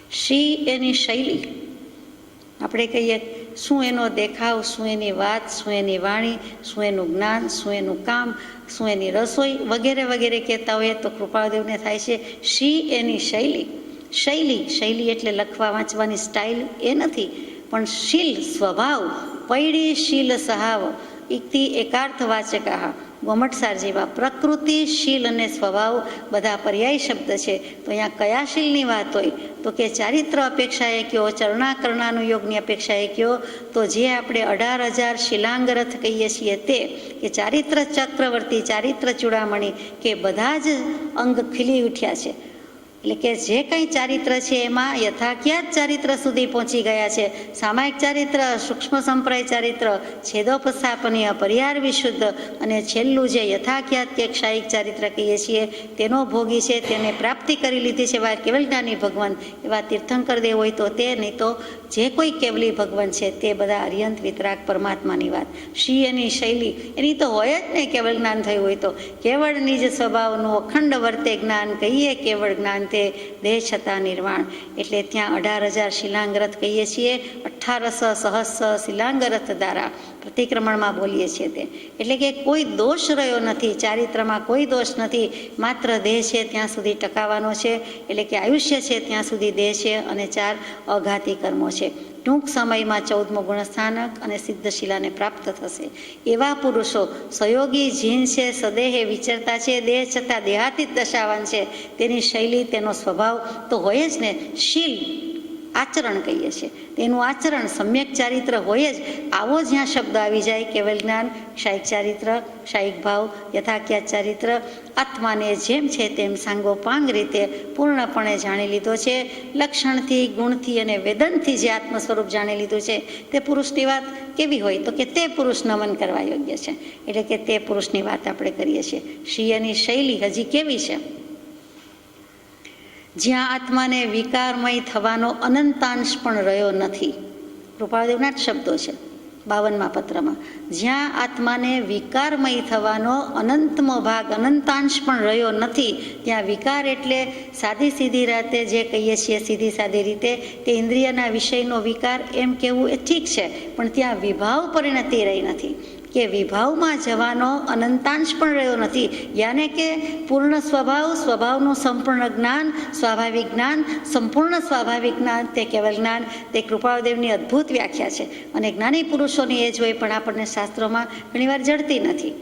શ્રી એની શૈલી, આપણે કહીએ શું એનો દેખાવ, શું એની વાત, શું એની વાણી, શું એનું જ્ઞાન, શું એનું કામ, શું એની રસોઈ વગેરે વગેરે કહેતા હોઈએ તો કૃપાળુદેવને થાય છે શ્રી એની શૈલી. શૈલી એટલે લખવા વાંચવાની સ્ટાઇલ એ નથી, પણ શીલ સ્વભાવ, પૈડી શીલ સહાવ ઇક્તિ એકાર્થ વાચક. ગોમટસાર જેવા પ્રકૃતિ, શીલ અને સ્વભાવ બધા પર્યાય શબ્દ છે. તો અહીંયા કયા શીલની વાત હોય તો કે ચારિત્ર અપેક્ષાએ કયો, ચરણાકરણાનું યોગની અપેક્ષાએ કયો તો જે આપણે 18,000 શિલાંગરથ કહીએ છીએ તે, કે ચારિત્ર ચક્રવર્તી, ચારિત્ર ચૂડામણી, કે બધા જ અંગ ખીલી ઉઠ્યા છે. એટલે કે જે કંઈ ચારિત્ર છે એમાં યથાખ્યાત ચારિત્ર સુધી પહોંચી ગયા છે. સામાયિક ચારિત્ર, સૂક્ષ્મ સંપ્રાય ચારિત્ર, છેદોપસ્થાપનીય, પરિહાર વિશુદ્ધ, અને છેલ્લું જે યથાખ્યાત કે ક્ષાયિક ચારિત્ર કહીએ છીએ તેનો ભોગી છે, તેને પ્રાપ્તિ કરી લીધી છે એવા કેવલજ્ઞાની ભગવાન, એવા તીર્થંકર દેવ હોય તો તે, નહીં તો જે કોઈ કેવલી ભગવાન છે તે બધા અર્યંત વિતરાગ પરમાત્માની વાત. શ્રી એની શૈલી એની તો હોય જ નહીં. કેવળ જ્ઞાન થયું હોય તો કેવળ નિજ સ્વભાવનું અખંડ વર્તે જ્ઞાન કહીએ, કેવળ જ્ઞાન તે દેહ છતાં નિર્વાણ. એટલે ત્યાં 18,000 શિલાંગરથ કહીએ છીએ, 18 સહસ્ર શિલાંગરથ દ્વારા પ્રતિક્રમણમાં બોલીએ છીએ તે. એટલે કે કોઈ દોષ રહ્યો નથી, ચારિત્રમાં કોઈ દોષ નથી, માત્ર દેહ છે ત્યાં સુધી ટકાવવાનો છે, એટલે કે આયુષ્ય છે ત્યાં સુધી દેહ છે, અને 4 અઘાતી કર્મો છે. ટૂંક સમયમાં 14મું ગુણસ્થાનક અને સિદ્ધશિલાને પ્રાપ્ત થશે. એવા પુરુષો સહયોગી જીન છે, સદેહે વિચરતા છે, દેહ છતાં દેહાતીત દશાવાન છે. તેની શૈલી, તેનો સ્વભાવ તો હોય જ ને. શીલ આચરણ કહીએ છીએ, તેનું આચરણ સમ્યક ચારિત્ર હોય જ. આવો જ્યાં શબ્દ આવી જાય, કેવલ જ્ઞાન, ક્ષાયિક ચારિત્ર, ક્ષાયિક ભાવ, યથાખ્યાત ચારિત્ર, આત્માને જેમ છે તેમ સાંગોપાંગ રીતે પૂર્ણપણે જાણી લીધો છે. લક્ષણથી, ગુણથી અને વેદનથી જે આત્મ સ્વરૂપ જાણી લીધું છે તે પુરુષની વાત કેવી હોય તો કે તે પુરુષ નમન કરવા યોગ્ય છે. એટલે કે તે પુરુષની વાત આપણે કરીએ છીએ. શ્રીયની શૈલી હજી કેવી છે? જ્યાં આત્માને વિકારમય થવાનો અનંતાંશ પણ રહ્યો નથી. કૃપાળુદેવના જ શબ્દો છે 52મા પત્રમાં. જ્યાં આત્માને વિકારમય થવાનો અનંતમો ભાગ, અનંતાંશ પણ રહ્યો નથી, ત્યાં વિકાર એટલે સાદી સીધી રાતે જે કહીએ છીએ સીધી સાદી રીતે તે ઇન્દ્રિયના વિષયનો વિકાર એમ કહેવું એ ઠીક છે, પણ ત્યાં વિભાવ પરિણતિ રહી નથી, કે વિભાવમાં જવાનો અનંતાંશ પણ રહ્યો નથી. યાને કે પૂર્ણ સ્વભાવ, સ્વભાવનું સંપૂર્ણ જ્ઞાન, સ્વાભાવિક જ્ઞાન, સંપૂર્ણ સ્વાભાવિક જ્ઞાન તે કેવલ જ્ઞાન, તે કૃપાળુદેવની અદ્ભુત વ્યાખ્યા છે. અને જ્ઞાની પુરુષોની એ જ હોય પણ આપણને શાસ્ત્રોમાં ઘણીવાર જડતી નથી.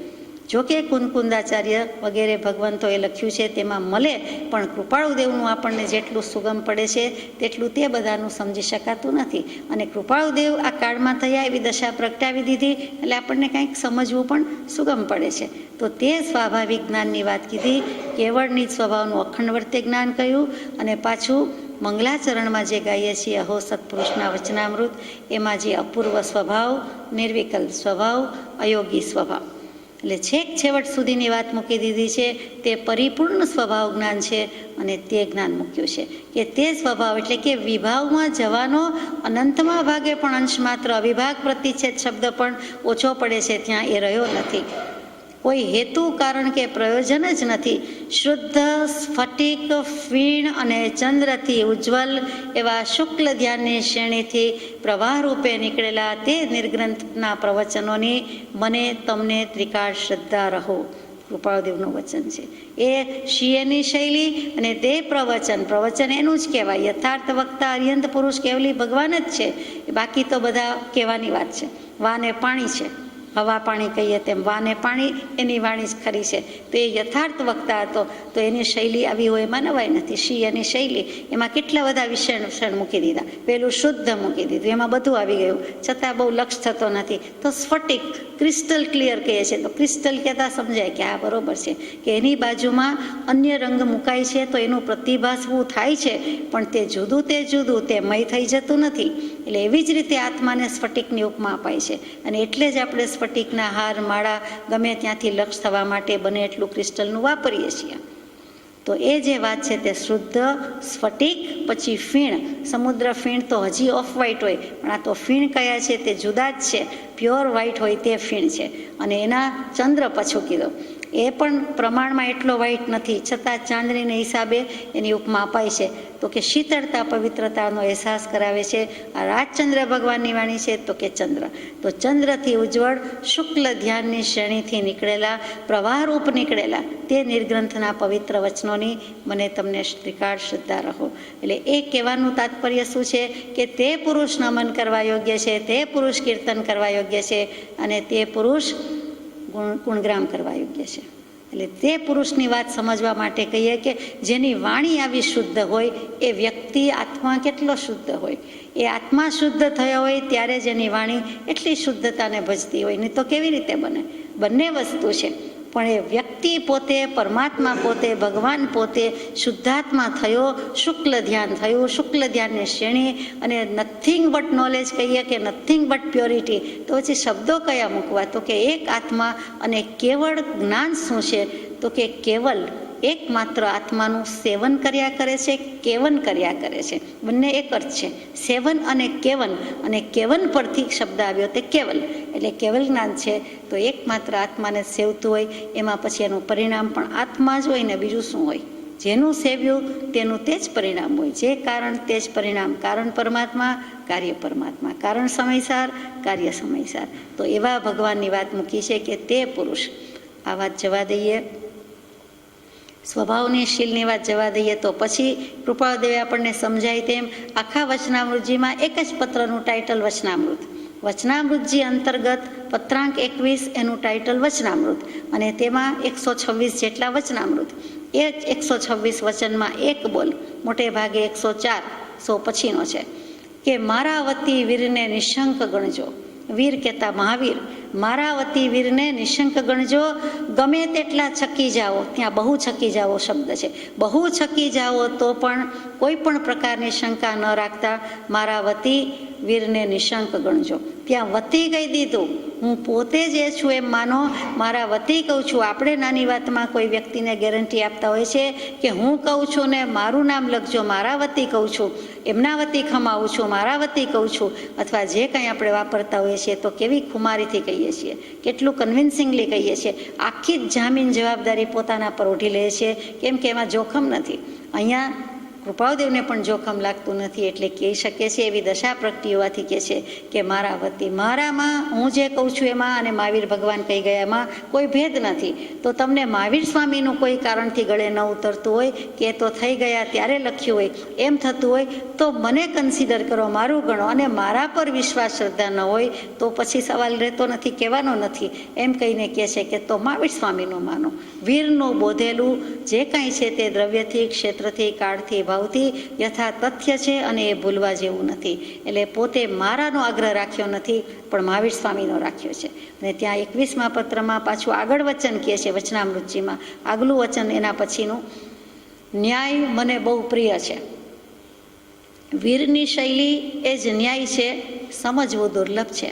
જોકે કુંદકુંદાચાર્ય વગેરે ભગવંતોએ લખ્યું છે તેમાં મળે, પણ કૃપાળુદેવનું આપણને જેટલું સુગમ પડે છે તેટલું તે બધાનું સમજી શકાતું નથી. અને કૃપાળુદેવ આ કાળમાં થયા એવી દશા પ્રગટાવી દીધી એટલે આપણને કંઈક સમજવું પણ સુગમ પડે છે. તો તે સ્વાભાવિક જ્ઞાનની વાત કીધી, કેવળની જ સ્વભાવનું અખંડવર્તે જ્ઞાન કહ્યું. અને પાછું મંગલાચરણમાં જે ગાઈએ છીએ અહો સત્પુરુષના વચનામૃત, એમાં જે અપૂર્વ સ્વભાવ, નિર્વિકલ્પ સ્વભાવ, અયોગી સ્વભાવ, એટલે છેક છેવટ સુધીની વાત મૂકી દીધી છે. તે પરિપૂર્ણ સ્વભાવ જ્ઞાન છે અને તે જ્ઞાન મૂક્યું છે કે તે સ્વભાવ એટલે કે વિભાવમાં જવાનો અનંતમાં ભાગે પણ અંશ માત્ર અવિભાગ પ્રતિચ્છેદ શબ્દ પણ ઓછો પડે છે ત્યાં એ રહ્યો નથી. કોઈ હેતુ કારણ કે પ્રયોજન જ નથી. શુદ્ધ સ્ફટિક, ફીણ અને ચંદ્રથી ઉજ્જવલ એવા શુક્લ ધ્યાનની શ્રેણીથી પ્રવાહ રૂપે નીકળેલા તે નિર્ગ્રંથના પ્રવચનોની મને તમને ત્રિકાળ શ્રદ્ધા રહો. કૃપાળુદેવનું વચન છે એ શિયની શૈલી અને તે પ્રવચન એનું જ કહેવાય. યથાર્થ વક્તા અર્યંત પુરુષ કેવલી ભગવાન જ છે, બાકી તો બધા કહેવાની વાત છે. વાને પાણી છે, હવા પાણી કહીએ તેમ વાને પાણી, એની વાણી જ ખરી છે. તો એ યથાર્થ વક્તા હતો, તો એની શૈલી આવી હોય એમાં નવાઈ નથી. શિયની શૈલી એમાં કેટલા બધા વિષણ મૂકી દીધા. પેલું શુદ્ધ મૂકી દીધું, એમાં બધું આવી ગયું, છતાં બહુ લક્ષ થતો નથી. તો સ્ફટિક ક્રિસ્ટલ ક્લિયર કહે છે, તો ક્રિસ્ટલ કહેતા સમજાય કે આ બરોબર છે કે એની બાજુમાં અન્ય રંગ મુકાય છે તો એનું પ્રતિભાસવું થાય છે, પણ તે જુદું તે મય થઈ જતું નથી. એટલે એવી જ રીતે આત્માને સ્ફટિકની ઉપમા અપાય છે. અને એટલે જ આપણે સ્ફટિકના હાર, માળા ગમે ત્યાંથી લક્ષ થવા માટે બને એટલું ક્રિસ્ટલનું વાપરીએ છીએ. તો એ જે વાત છે તે શુદ્ધ સ્ફટિક, પછી ફીણ. સમુદ્ર ફીણ તો હજી ઓફ વ્હાઇટ હોય, પણ આ તો ફીણ કયા છે તે જુદા જ છે. પ્યોર વ્હાઇટ હોય તે ફીણ છે. અને એના ચંદ્ર પાછું કીધો, એ પણ પ્રમાણમાં એટલો વ્હાઇટ નથી, છતાં ચાંદનીને હિસાબે એની ઉપમા અપાય છે. તો કે શીતળતા, પવિત્રતાનો અહેસાસ કરાવે છે. આ રાજચંદ્ર ભગવાનની વાણી છે તો કે ચંદ્ર. તો ચંદ્રથી ઉજ્જવળ શુક્લ ધ્યાનની શ્રેણીથી નીકળેલા, પ્રવાહરૂપ નીકળેલા તે નિર્ગ્રંથના પવિત્ર વચનોની મને તમને ત્રિકાળ શ્રદ્ધા રહો. એટલે એ કહેવાનું તાત્પર્ય શું છે કે તે પુરુષ નમન કરવા યોગ્ય છે, તે પુરુષ કીર્તન કરવા યોગ્ય છે, અને તે પુરુષ ગુણગ્રામ કરવા યોગ્ય છે. એટલે તે પુરુષની વાત સમજવા માટે કહીએ કે જેની વાણી આવી શુદ્ધ હોય એ વ્યક્તિ આત્મા કેટલો શુદ્ધ હોય. એ આત્મા શુદ્ધ થયો હોય ત્યારે જ એની વાણી એટલી શુદ્ધતાને ભજતી હોય, નહીં તો કેવી રીતે બને? બંને વસ્તુ છે. પણ એ વ્યક્તિ પોતે, પરમાત્મા પોતે, ભગવાન પોતે શુદ્ધાત્મા થયો, શુક્લ ધ્યાન થયું, શુક્લ ધ્યાનની શ્રેણી, અને નથિંગ બટ નોલેજ કહીએ કે નથિંગ બટ પ્યોરિટી. તો પછી શબ્દો કયા મૂકવા? તો કે એક આત્મા અને કેવળ જ્ઞાન શું છે? તો કે કેવલ એકમાત્ર આત્માનું સેવન કર્યા કરે છે, કેવન કર્યા કરે છે. બંને એક અર્થ છે, સેવન અને કેવન. અને કેવન પરથી શબ્દ આવ્યો તે કેવલ, એટલે કેવલ જ્ઞાન છે. તો એકમાત્ર આત્માને સેવતું હોય, એમાં પછી એનું પરિણામ પણ આત્મા જ હોય ને બીજું શું હોય? જેનું સેવ્યું તેનું તે જ પરિણામ હોય. જે કારણ તે જ પરિણામ. કારણ પરમાત્મા, કાર્ય પરમાત્મા. કારણ સમયસાર, કાર્ય સમયસાર. તો એવા ભગવાનની વાત મૂકી છે કે તે પુરુષ. આ વાત જવા દઈએ, સ્વભાવની શીલની વાત જવા દઈએ. તો પછી કૃપાળુદેવે આપણને સમજાય તેમ આખા વચનામૃતજીમાં એક જ પત્રનું ટાઇટલ વચનામૃત. વચનામૃતજી અંતર્ગત પત્રાંક 21 એનું ટાઇટલ વચનામૃત, અને તેમાં 126 જેટલા વચનામૃત. એ 126 વચનમાં એક બોલ, મોટે ભાગે 104 પછીનો છે કે મારા વતી વીરને નિશંક ગણજો. વીર કહેતા મહાવીર. મારા વતી વીરને નિશંક ગણજો. ગમે તેટલા છકી જાઓ, ત્યાં બહુ છકી જાઓ શબ્દ છે, બહુ છકી જાઓ તો પણ કોઈ પણ પ્રકારની શંકા ન રાખતા મારા વતી વીરને નિશંક ગણજો. ત્યાં વતી કહી દીધું, હું પોતે જ એ છું એમ માનો, મારા વતી કહું છું. આપણે નાની વાતમાં કોઈ વ્યક્તિને ગેરંટી આપતા હોય છે કે હું કહું છું ને મારું નામ લખજો, મારા વતી કહું છું, એમના વતી ખમાવું છું, મારા વતી કહું છું, અથવા જે કંઈ આપણે વાપરતા હોઈએ છીએ તો કેવી ખુમારીથી કહીએ છીએ, કેટલું કન્વિન્સિંગલી કહીએ છીએ. આખી જ જામીન જવાબદારી પોતાના પર ઓઢી લે છે, કેમ કે એમાં જોખમ નથી. અહીંયા કૃપાળદેવને પણ જોખમ લાગતું નથી, એટલે કહી શકે છે એવી દશા પ્રગટી હોવાથી કહે છે કે મારા વતી, મારામાં હું જે કહું છું એમાં અને મહાવીર ભગવાન કહી ગયા એમાં કોઈ ભેદ નથી. તો તમને મહાવીર સ્વામીનું કોઈ કારણથી ગળે ન ઉતરતું હોય કે તો થઈ ગયા ત્યારે લખ્યું હોય એમ થતું હોય તો મને કન્સિડર કરો, મારું ગણો, અને મારા પર વિશ્વાસ શ્રદ્ધા ન હોય તો પછી સવાલ રહેતો નથી, કહેવાનો નથી. એમ કહીને કહે છે કે તો મહાવીર સ્વામીનું માનો. વીરનું બોધેલું જે કાંઈ છે તે દ્રવ્યથી, ક્ષેત્રથી, કાળથી, ભાવથી યથા તથ્ય છે અને એ ભૂલવા જેવું નથી. એટલે પોતે મારાનો આગ્રહ રાખ્યો નથી પણ મહાવીર સ્વામીનો રાખ્યો છે. અને ત્યાં 21મા પત્રમાં પાછું આગળ વચન કહે છે, વચનામૃતજીમાં આગલું વચન એના પછીનું, ન્યાય મને બહુ પ્રિય છે. વીરની શૈલી એ જ ન્યાય છે, સમજવું દુર્લભ છે.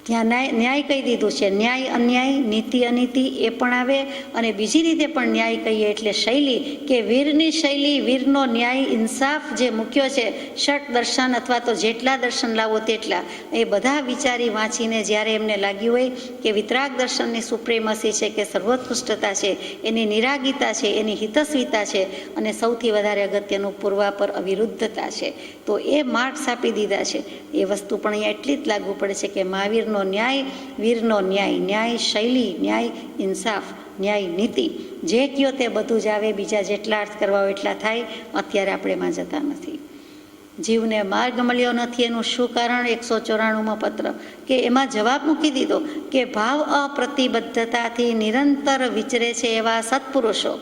ત્યાં ન્યાય કહી દીધું છે, ન્યાય અન્યાય, નીતિ અનીતિ એ પણ આવે, અને બીજી રીતે પણ ન્યાય કહીએ એટલે શૈલી, કે વીરની શૈલી, વીરનો ન્યાય, ઇન્સાફ જે મૂક્યો છે, ષટ દર્શન અથવા તો જેટલા દર્શન લાવો તેટલા, એ બધા વિચારી વાંચીને જ્યારે એમને લાગ્યું હોય કે વિતરાગ દર્શનની સુપ્રેમસી છે, કે સર્વોત્કૃષ્ટતા છે, એની નિરાગીતા છે, એની હિતસ્વીતા છે, અને સૌથી વધારે અગત્યનું પૂર્વાપર અવિરુદ્ધતા છે, તો એ માર્ક્સ આપી દીધા છે. એ વસ્તુ પણ અહીંયા એટલી જ લાગુ પડે છે કે મહાવીરનો ન્યાય, વીરનો ન્યાય, ન્યાય શૈલી, ન્યાય ઇન્સાફ, ન્યાય નીતિ, જે કયો તે બધું જ આવે. બીજા જેટલા અર્થ કરવા હોય એટલા થાય. અત્યારે આપણે એમાં જતા નથી. જીવને માર્ગ મળ્યો નથી એનું શું કારણ? 194માં પત્ર, કે એમાં જવાબ મૂકી દીધો કે ભાવ અપ્રતિબદ્ધતાથી નિરંતર વિચરે છે એવા સત્પુરુષો,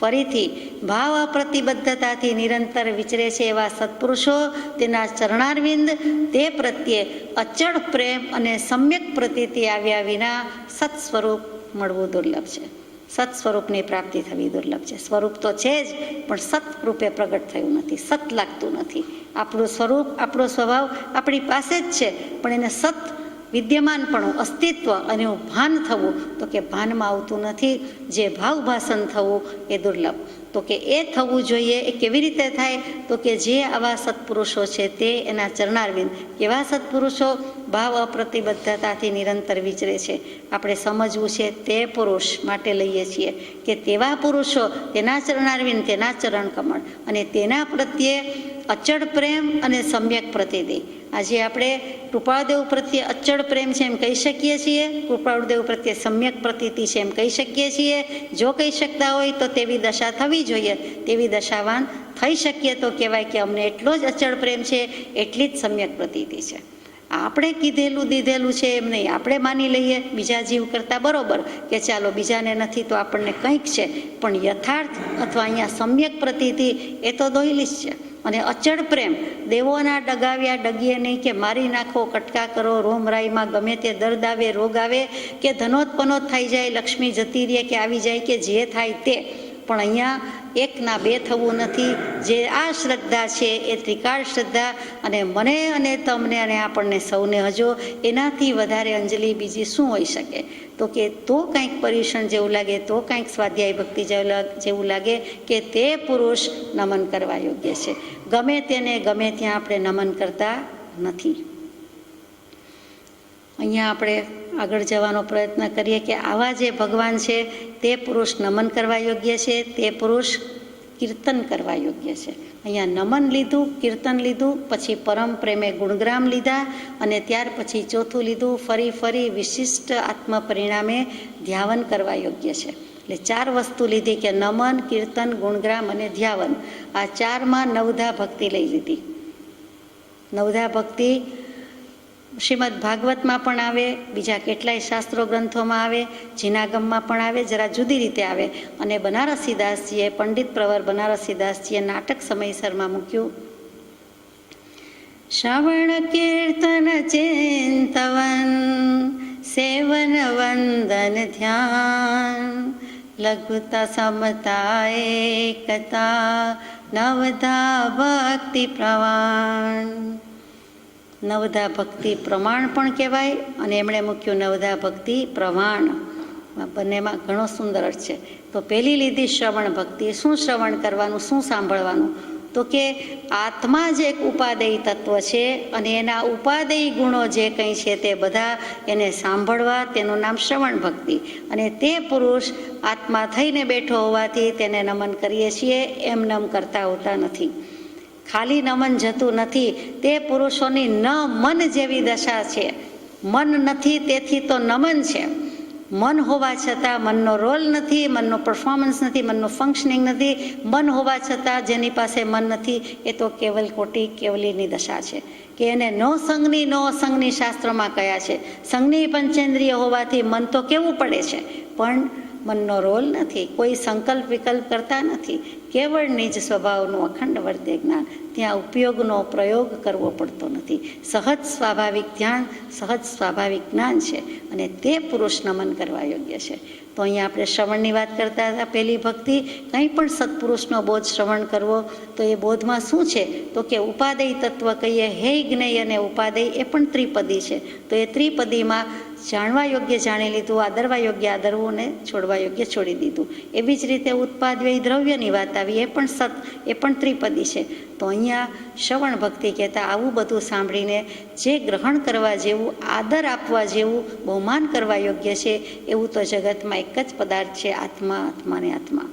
ફરીથી ભાવ અપ્રતિબદ્ધતાથી નિરંતર વિચરે છે એવા સત્પુરુષો, તેના ચરણારવિંદ, તે પ્રત્યે અચળ પ્રેમ અને સમ્યક પ્રતીતિ આવ્યા વિના સત સ્વરૂપ મળવું દુર્લભ છે. સત સ્વરૂપની પ્રાપ્તિ થવી દુર્લભ છે. સ્વરૂપ તો છે જ, પણ સત રૂપે પ્રગટ થયું નથી, સત લાગતું નથી. આપણું સ્વરૂપ, આપણો સ્વભાવ આપણી પાસે જ છે, પણ એને સત વિદ્યમાનપણું, અસ્તિત્વ અને ભાન થવું, તો કે ભાનમાં આવતું નથી. જે ભાવભાસન થવું એ દુર્લભ. તો કે એ થવું જોઈએ. એ કેવી રીતે થાય? તો કે જે આવા સત્પુરુષો છે તે એના ચરણારવિંદ. કેવા સત્પુરુષો? ભાવ અપ્રતિબદ્ધતાથી નિરંતર વિચરે છે. આપણે સમજવું છે તે પુરુષ માટે લઈએ છીએ કે તેવા પુરુષો, તેના ચરણારવિંદ, તેના ચરણ કમળ, અને તેના પ્રત્યે અચળ પ્રેમ અને સમ્યક પ્રતિતિ. આજે આપણે કૃપાળદેવ પ્રત્યે અચળ પ્રેમ છે એમ કહી શકીએ છીએ, કૃપાળદેવ પ્રત્યે સમ્યક પ્રતીતિ છે એમ કહી શકીએ છીએ. જો કહી શકતા હોય તો તેવી દશા થવી જોઈએ, તેવી દશાવાન થઈ શકીએ તો કહેવાય કે અમને એટલો જ અચળ પ્રેમ છે, એટલી જ સમ્યક પ્રતીતિ છે. આપણે કીધેલું દીધેલું છે એમ નહીં, આપણે માની લઈએ બીજા જીવ કરતાં બરોબર કે ચાલો બીજાને નથી તો આપણને કંઈક છે, પણ યથાર્થ અથવા અહીંયા સમ્યક પ્રતીતિ એ તો દોયલી જ છે. અને અચળ પ્રેમ, દેવોના ડગાવ્યા ડગીએ નહીં, કે મારી નાખો, કટકા કરો, રોમરાઈમાં ગમે તે દર્દ આવે, રોગ આવે, કે ધનોત્પનોત થઈ જાય, લક્ષ્મી જતી રહે કે આવી જાય, કે જે થાય તે, પણ અહીંયા એકના બે થવું નથી. જે આ શ્રદ્ધા છે એ ત્રિકાળ શ્રદ્ધા, અને મને અને તમને અને આપણને સૌને હજો એનાથી વધારે અંજલિ બીજી શું હોઈ શકે? તો કે તો કંઈક પર્યુષણ જેવું લાગે, તો કંઈક સ્વાધ્યાય ભક્તિ જેવું લાગે કે તે પુરુષ નમન કરવા યોગ્ય છે. ગમે તેને ગમે ત્યાં આપણે નમન કરતા નથી. અહીંયા આપણે આગળ જવાનો પ્રયત્ન કરીએ કે આવા જે ભગવાન છે તે પુરુષ નમન કરવા યોગ્ય છે, તે પુરુષ કીર્તન કરવા યોગ્ય છે. અહીંયા નમન લીધું, કીર્તન લીધું, પછી પરમ પ્રેમે ગુણગ્રામ લીધા, અને ત્યાર પછી ચોથું લીધું ફરી વિશિષ્ટ આત્મ પરિણામે ધ્યાવન કરવા યોગ્ય છે. એટલે 4 વસ્તુ લીધી કે નમન, કીર્તન, ગુણગ્રામ અને ધ્યાવન. આ 4માં નવધા ભક્તિ લઈ લીધી. નવધા ભક્તિ શ્રીમદ ભાગવતમાં પણ આવે, બીજા કેટલાય શાસ્ત્રો ગ્રંથોમાં આવે, જીનાગમમાં પણ આવે, જરા જુદી રીતે આવે. અને બનારસીદાસજીએ, પંડિત પ્રવર બનારસીદાસજીએ નાટક સમયસરમાં મૂક્યું, શ્રવણ કીર્તન ચિંતવન સેવન વંદન ધ્યાન લઘુતા સમતા એકતા નવધા ભક્તિ પ્રવાણ. નવધા ભક્તિ પ્રમાણ પણ કહેવાય, અને એમણે મૂક્યું નવધા ભક્તિ પ્રવાણ. બંનેમાં ઘણો સુંદર અર્થ છે. તો પહેલી લીધી શ્રવણ ભક્તિ. શું શ્રવણ કરવાનું, શું સાંભળવાનું? તો કે આત્મા જ એક ઉપાદેય તત્વ છે અને એના ઉપાદેય ગુણો જે કંઈ છે તે બધા એને સાંભળવા, તેનું નામ શ્રવણ ભક્તિ. અને તે પુરુષ આત્મા થઈને બેઠો હોવાથી તેને નમન કરીએ છીએ, એમ નમ કરતા હોતા નથી. ખાલી નમન જતું નથી, તે પુરુષોની ન મન જેવી દશા છે. મન નથી તેથી તો નમન છે. મન હોવા છતાં મનનો રોલ નથી, મનનો પરફોર્મન્સ નથી, મનનું ફંક્શનિંગ નથી. મન હોવા છતાં જેની પાસે મન નથી એ તો કેવલ કોટી કેવલીની દશા છે કે એને નો સંગની નો અસંગની શાસ્ત્રોમાં કયા છે. સંગની પંચેન્દ્રિય હોવાથી મન તો કેવું પડે છે, પણ મનનો રોલ નથી, કોઈ સંકલ્પ વિકલ્પ કરતા નથી. કેવળ નિજ સ્વભાવનું અખંડ વર્તે જ્ઞાન, ત્યાં ઉપયોગનો પ્રયોગ કરવો પડતો નથી. સહજ સ્વાભાવિક ધ્યાન, સહજ સ્વાભાવિક જ્ઞાન છે અને તે પુરુષ નમન કરવા યોગ્ય છે. તો અહીંયા આપણે શ્રવણની વાત કરતા હતા. પહેલી ભક્તિ, કંઈ પણ સત્પુરુષનો બોધ શ્રવણ કરવો. તો એ બોધમાં શું છે તો કે ઉપાદેય તત્વ કહીએ, હે જ્ઞેય અને ઉપાદેય એ પણ ત્રિપદી છે. તો એ ત્રિપદીમાં જાણવા યોગ્ય જાણી લીધું, આદરવા યોગ્ય આદરવું અને છોડવા યોગ્ય છોડી દીધું. એવી જ રીતે ઉત્પાદ વ્યય દ્રવ્યની વાત આવી, એ પણ સત, એ પણ ત્રિપદી છે. તો અહીંયા શ્રવણ ભક્તિ કહેતા આવું બધું સાંભળીને જે ગ્રહણ કરવા જેવું, આદર આપવા જેવું, બહુમાન કરવા યોગ્ય છે એવું તો જગતમાં એક જ પદાર્થ છે, આત્મા, આત્મા ને આત્મા.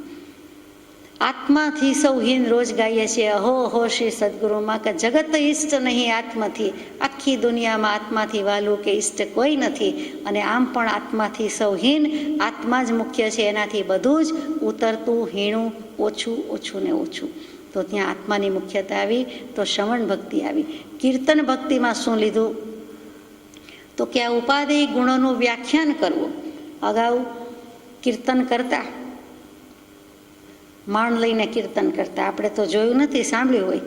આત્માથી સૌ હીન રોજ ગાઈએ છીએ, અહો અહો શ્રી સદગુરુમાં, કે જગત ઈષ્ટ નહીં આત્માથી. આખી દુનિયામાં આત્માથી વાલું કે ઈષ્ટ કોઈ નથી. અને આમ પણ આત્માથી સૌ હીન, આત્મા જ મુખ્ય છે. એનાથી બધું જ ઉતરતું, હીણું, ઓછું, ઓછું ને ઓછું. તો ત્યાં આત્માની મુખ્યતા આવી, તો શ્રવણ ભક્તિ આવી. કીર્તન ભક્તિમાં શું લીધું તો કે આ ઉપાદેય ગુણોનું વ્યાખ્યાન કરવું. અગાઉ કીર્તન કરતા, માણ લઈને કીર્તન કરતા, આપણે તો જોયું નથી, સાંભળ્યું હોય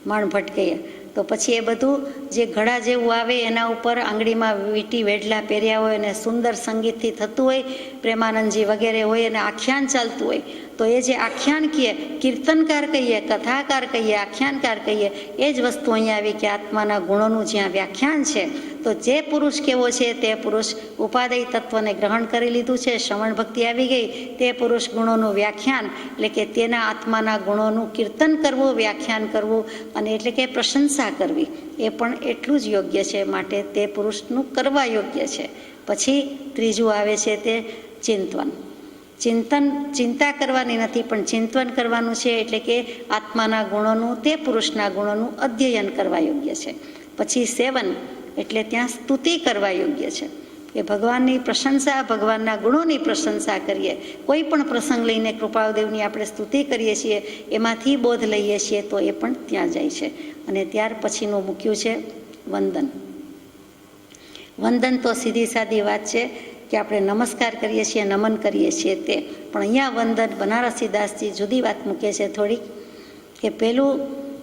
માણ ભટકૈયા. તો પછી એ બધું જે ઘડા જેવું આવે એના ઉપર આંગળીમાં વીંટી વેઢલા પહેર્યા હોય અને સુંદર સંગીતથી થતું હોય, પ્રેમાનંદજી વગેરે હોય અને આખ્યાન ચાલતું હોય. તો એ જે આખ્યાન કહીએ, કીર્તનકાર કહીએ, કથાકાર કહીએ, આખ્યાનકાર કહીએ, એ જ વસ્તુ અહીંયા આવી કે આત્માના ગુણોનું જ્યાં વ્યાખ્યાન છે. તો જે પુરુષ કેવો છે તે પુરુષ ઉપાદેય તત્વને ગ્રહણ કરી લીધું છે, શ્રવણ ભક્તિ આવી ગઈ. તે પુરુષ ગુણોનું વ્યાખ્યાન એટલે કે તેના આત્માના ગુણોનું કીર્તન કરવું, વ્યાખ્યાન કરવું, અને એટલે કે પ્રશંસા કરવી એ પણ એટલું જ યોગ્ય છે. માટે તે પુરુષનું કરવા યોગ્ય છે. પછી ત્રીજું આવે છે તે ચિંતન. ચિંતા કરવાની નથી, પણ ચિંતન કરવાનું છે. એટલે કે આત્માના ગુણોનું, તે પુરુષના ગુણોનું અધ્યયન કરવા યોગ્ય છે. પછી સેવન એટલે ત્યાં સ્તુતિ કરવા યોગ્ય છે કે ભગવાનની પ્રશંસા, ભગવાનના ગુણોની પ્રશંસા કરીએ. કોઈ પણ પ્રસંગ લઈને કૃપાળદેવની આપણે સ્તુતિ કરીએ છીએ, એમાંથી બોધ લઈએ છીએ, તો એ પણ ત્યાં જાય છે. અને ત્યાર પછીનું મૂક્યું છે વંદન. વંદન તો સીધી સાદી વાત છે કે આપણે નમસ્કાર કરીએ છીએ, નમન કરીએ છીએ તે. પણ અહીંયા વંદન બનારસી દાસજી જુદી વાત મૂકે છે થોડીક, કે પહેલું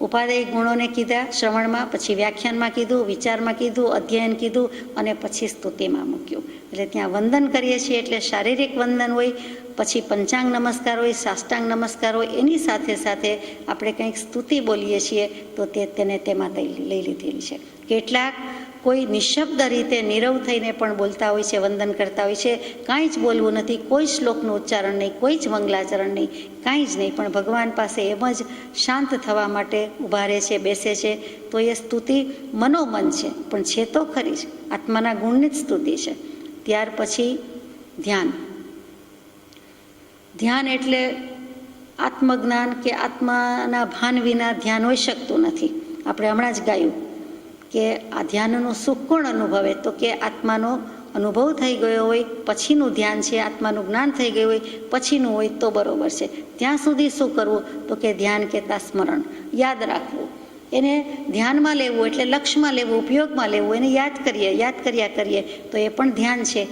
ઉપાદેય ગુણોને કીધા શ્રવણમાં, પછી વ્યાખ્યાનમાં કીધું, વિચારમાં કીધું, અધ્યયન કીધું, અને પછી સ્તુતિમાં મૂક્યું. એટલે ત્યાં વંદન કરીએ છીએ એટલે શારીરિક વંદન હોય, પછી પંચાંગ નમસ્કાર હોય, સાષ્ટાંગ નમસ્કાર હોય, એની સાથે સાથે આપણે કંઈક સ્તુતિ બોલીએ છીએ તો તેને તેમાં લઈ લીધેલી છે. કેટલાક કોઈ નિશબ્દ રીતે નીરવ થઈને પણ બોલતા હોય છે, વંદન કરતા હોય છે. કાંઈ જ બોલવું નથી, કોઈ શ્લોકનું ઉચ્ચારણ નહીં, કોઈ જ મંગલાચરણ નહીં, કાંઈ જ નહીં, પણ ભગવાન પાસે એમ જ શાંત થવા માટે ઊભા રહે છે, બેસે છે. તો એ સ્તુતિ મનોમન છે, પણ છે તો ખરી જ આત્માના ગુણની જ સ્તુતિ છે. ત્યાર પછી ધ્યાન. ધ્યાન એટલે આત્મજ્ઞાન કે આત્માના ભાન વિના ધ્યાન હોઈ શકતું નથી. આપણે હમણાં જ ગાયું કે આ ધ્યાનનું સુખ કોણ અનુભવે, તો કે આત્માનો અનુભવ થઈ ગયો હોય પછીનું ધ્યાન છે, આત્માનું જ્ઞાન થઈ ગયું હોય પછીનું હોય તો બરાબર છે. ત્યાં સુધી શું કરવું તો કે ધ્યાન કહેતા સ્મરણ, યાદ રાખવું. એને ધ્યાનમાં લેવું એટલે લક્ષ્યમાં લેવું, ઉપયોગમાં લેવું, એને યાદ કર્યા કરીએ તો એ પણ ધ્યાન છે.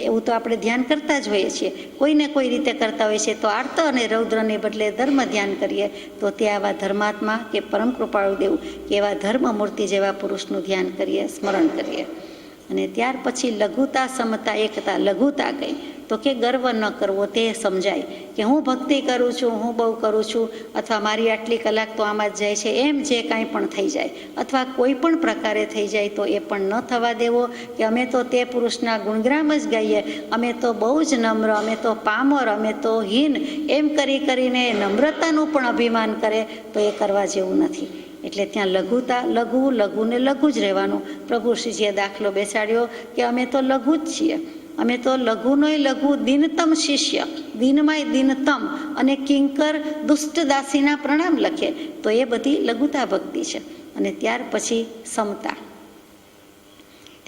એવું તો આપણે ધ્યાન કરતા જ હોઈએ છીએ, કોઈને કોઈ રીતે કરતા હોઈએ છીએ. તો આર્ત અને રૌદ્રને બદલે ધર્મ ધ્યાન કરીએ તો તે આવા ધર્માત્મા કે પરમ કૃપાળુ દેવ કે એવા ધર્મમૂર્તિ જેવા પુરુષનું ધ્યાન કરીએ, સ્મરણ કરીએ. અને ત્યાર પછી લઘુતા, સમતા, એકતા. લઘુતા કઈ તો કે ગર્વ ન કરવો, તે સમજાય કે હું ભક્તિ કરું છું, હું બહુ કરું છું, અથવા મારી આટલી કલાક તો આમાં જ જાય છે, એમ જે કાંઈ પણ થઈ જાય અથવા કોઈ પણ પ્રકારે થઈ જાય તો એ પણ ન થવા દેવો કે અમે તો તે પુરુષના ગુણગ્રામ જ ગાઈએ, અમે તો બહુ જ નમ્ર, અમે તો પામર, અમે તો હીન, એમ કરીને નમ્રતાનું પણ અભિમાન કરે તો એ કરવા જેવું નથી. એટલે ત્યાં લઘુતા, લઘુ લઘુને લઘુ જ રહેવાનું. પ્રભુ શ્રીજીએ દાખલો બેસાડ્યો કે અમે તો લઘુ જ છીએ, અમે તો લઘુનોય લઘુ, દિનતમ શિષ્ય, દિનમાંય દિનતમ, અને કિંકર દુષ્ટ દાસીના પ્રણામ લખે, તો એ બધી લઘુતા ભક્તિ છે. અને ત્યાર પછી સમતા.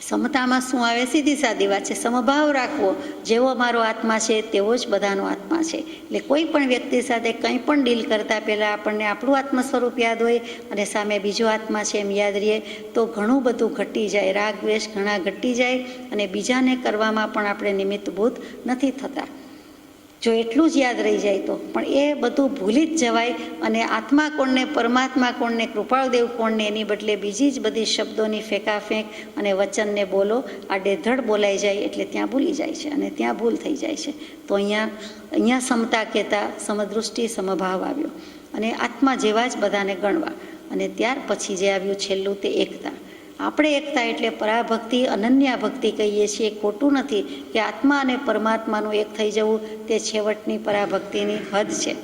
સમતામાં શું આવે? સીધી સાદી વાત છે, સમભાવ રાખવો. જેવો મારો આત્મા છે તેવો જ બધાનો આત્મા છે. એટલે કોઈ પણ વ્યક્તિ સાથે કંઈ પણ ડીલ કરતાં પહેલાં આપણને આપણું આત્મ સ્વરૂપ યાદ હોય અને સામે બીજો આત્મા છે એમ યાદ રહીએ તો ઘણું બધું ઘટી જાય, રાગ દ્વેષ ઘણા ઘટી જાય અને બીજાને કરવામાં પણ આપણે નિમિત્તભૂત નથી થતા. જો એટલું જ યાદ રહી જાય તો. પણ એ બધું ભૂલી જ જવાય અને આત્મા કોણને, પરમાત્મા કોણને, કૃપાળદેવ કોણને, એની બદલે બીજી જ બધી શબ્દોની ફેંકાફેંક અને વચનને બોલો, આડેધડ બોલાઈ જાય એટલે ત્યાં ભૂલી જાય છે અને ત્યાં ભૂલ થઈ જાય છે. તો અહીંયા સમતા કહેતા સમદૃષ્ટિ, સમભાવ આવ્યો અને આત્મા જેવા જ બધાને ગણવા. અને ત્યાર પછી જે આવ્યું છેલ્લું તે એકતા. આપણે એકતા એટલે પરાભક્તિ, અનન્યા ભક્તિ કહીએ છીએ, ખોટું નથી કે આત્મા અને પરમાત્માનું એક થઈ જવું તે છેવટની પરાભક્તિની હદ છે.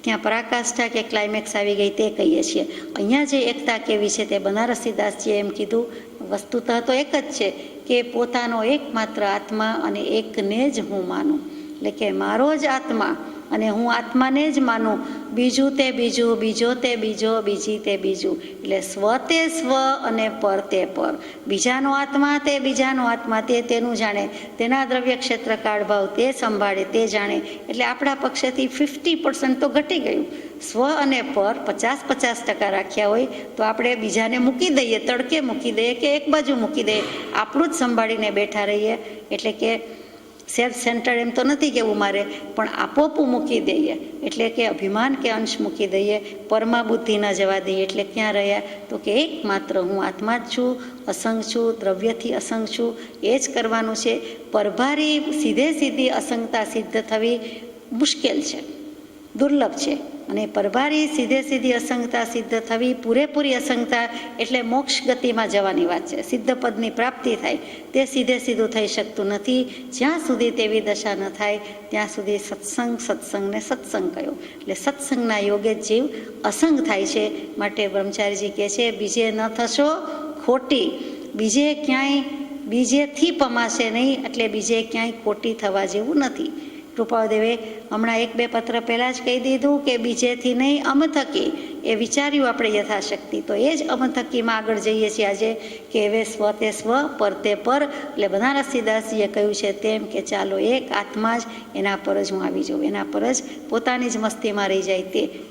ત્યાં પરાકાષ્ઠા કે ક્લાઇમેક્સ આવી ગઈ તે કહીએ છીએ. અહીંયા જે એકતા કેવી છે તે બનારસીદાસજીએ એમ કીધું, વસ્તુતઃ તો એક જ છે કે પોતાનો એકમાત્ર આત્મા અને એકને જ હું માનું. એટલે કે મારો જ આત્મા અને હું આત્માને જ માનું, બીજું તે બીજું, બીજો તે બીજો, બીજી તે બીજું. એટલે સ્વ તે સ્વ અને પર તે પર. બીજાનો આત્મા તે બીજાનો આત્મા, તે તેનું જાણે, તેના દ્રવ્ય ક્ષેત્ર કાળભાવ તે સંભાળે, તે જાણે. એટલે આપણા પક્ષેથી 50% તો ઘટી ગયું. સ્વ અને પર 50-50% રાખ્યા હોય તો આપણે બીજાને મૂકી દઈએ, તડકે મૂકી દઈએ કે એક બાજુ મૂકી દઈએ, આપણું જ સંભાળીને બેઠા રહીએ. એટલે કે સેલ્ફ સેન્ટર એમ તો નથી કેવું મારે, પણ આપોપ મૂકી દઈએ. એટલે કે અભિમાન કે અંશ મૂકી દઈએ, પરમાં બુદ્ધિ ન જવા દઈએ. એટલે ક્યાં રહ્યા? તો કે એકમાત્ર હું આત્મા જ છું, અસંગ છું, દ્રવ્યથી અસંગ છું, એ જ કરવાનું છે. પરભારી સીધી અસંગતા સિદ્ધ થવી મુશ્કેલ છે, દુર્લભ છે. અને પરભારી સીધી અસંગતા સિદ્ધ થવી, પૂરેપૂરી અસંગતા એટલે મોક્ષ ગતિમાં જવાની વાત છે, સિદ્ધ પદની પ્રાપ્તિ થાય. તે સીધું થઈ શકતું નથી. જ્યાં સુધી તેવી દશા ન થાય ત્યાં સુધી સત્સંગને સત્સંગ કહ્યો. એટલે સત્સંગના યોગે જીવ અસંગ થાય છે. માટે બ્રહ્મચારીજી કહે છે, બીજે ન થશો ખોટી, બીજેથી પમાશે નહીં, એટલે બીજે ક્યાંય ખોટી થવા જેવું નથી. કૃપાળદેવે હમણાં 1-2 પત્ર પહેલાં જ કહી દીધું કે બીજેથી નહીં, અમથકી. એ વિચાર્યું આપણે યથાશક્તિ, તો એ જ અમથકીમાં આગળ જઈએ છીએ આજે કે હવે સ્વ તે સ્વ, પર તે પર. એટલે બનારસીદાસજીએ કહ્યું છે તેમ કે ચાલો એક આત્મા જ, એના પર જ હું આવી જાઉં, એના પર જ પોતાની જ મસ્તીમાં રહી જાય,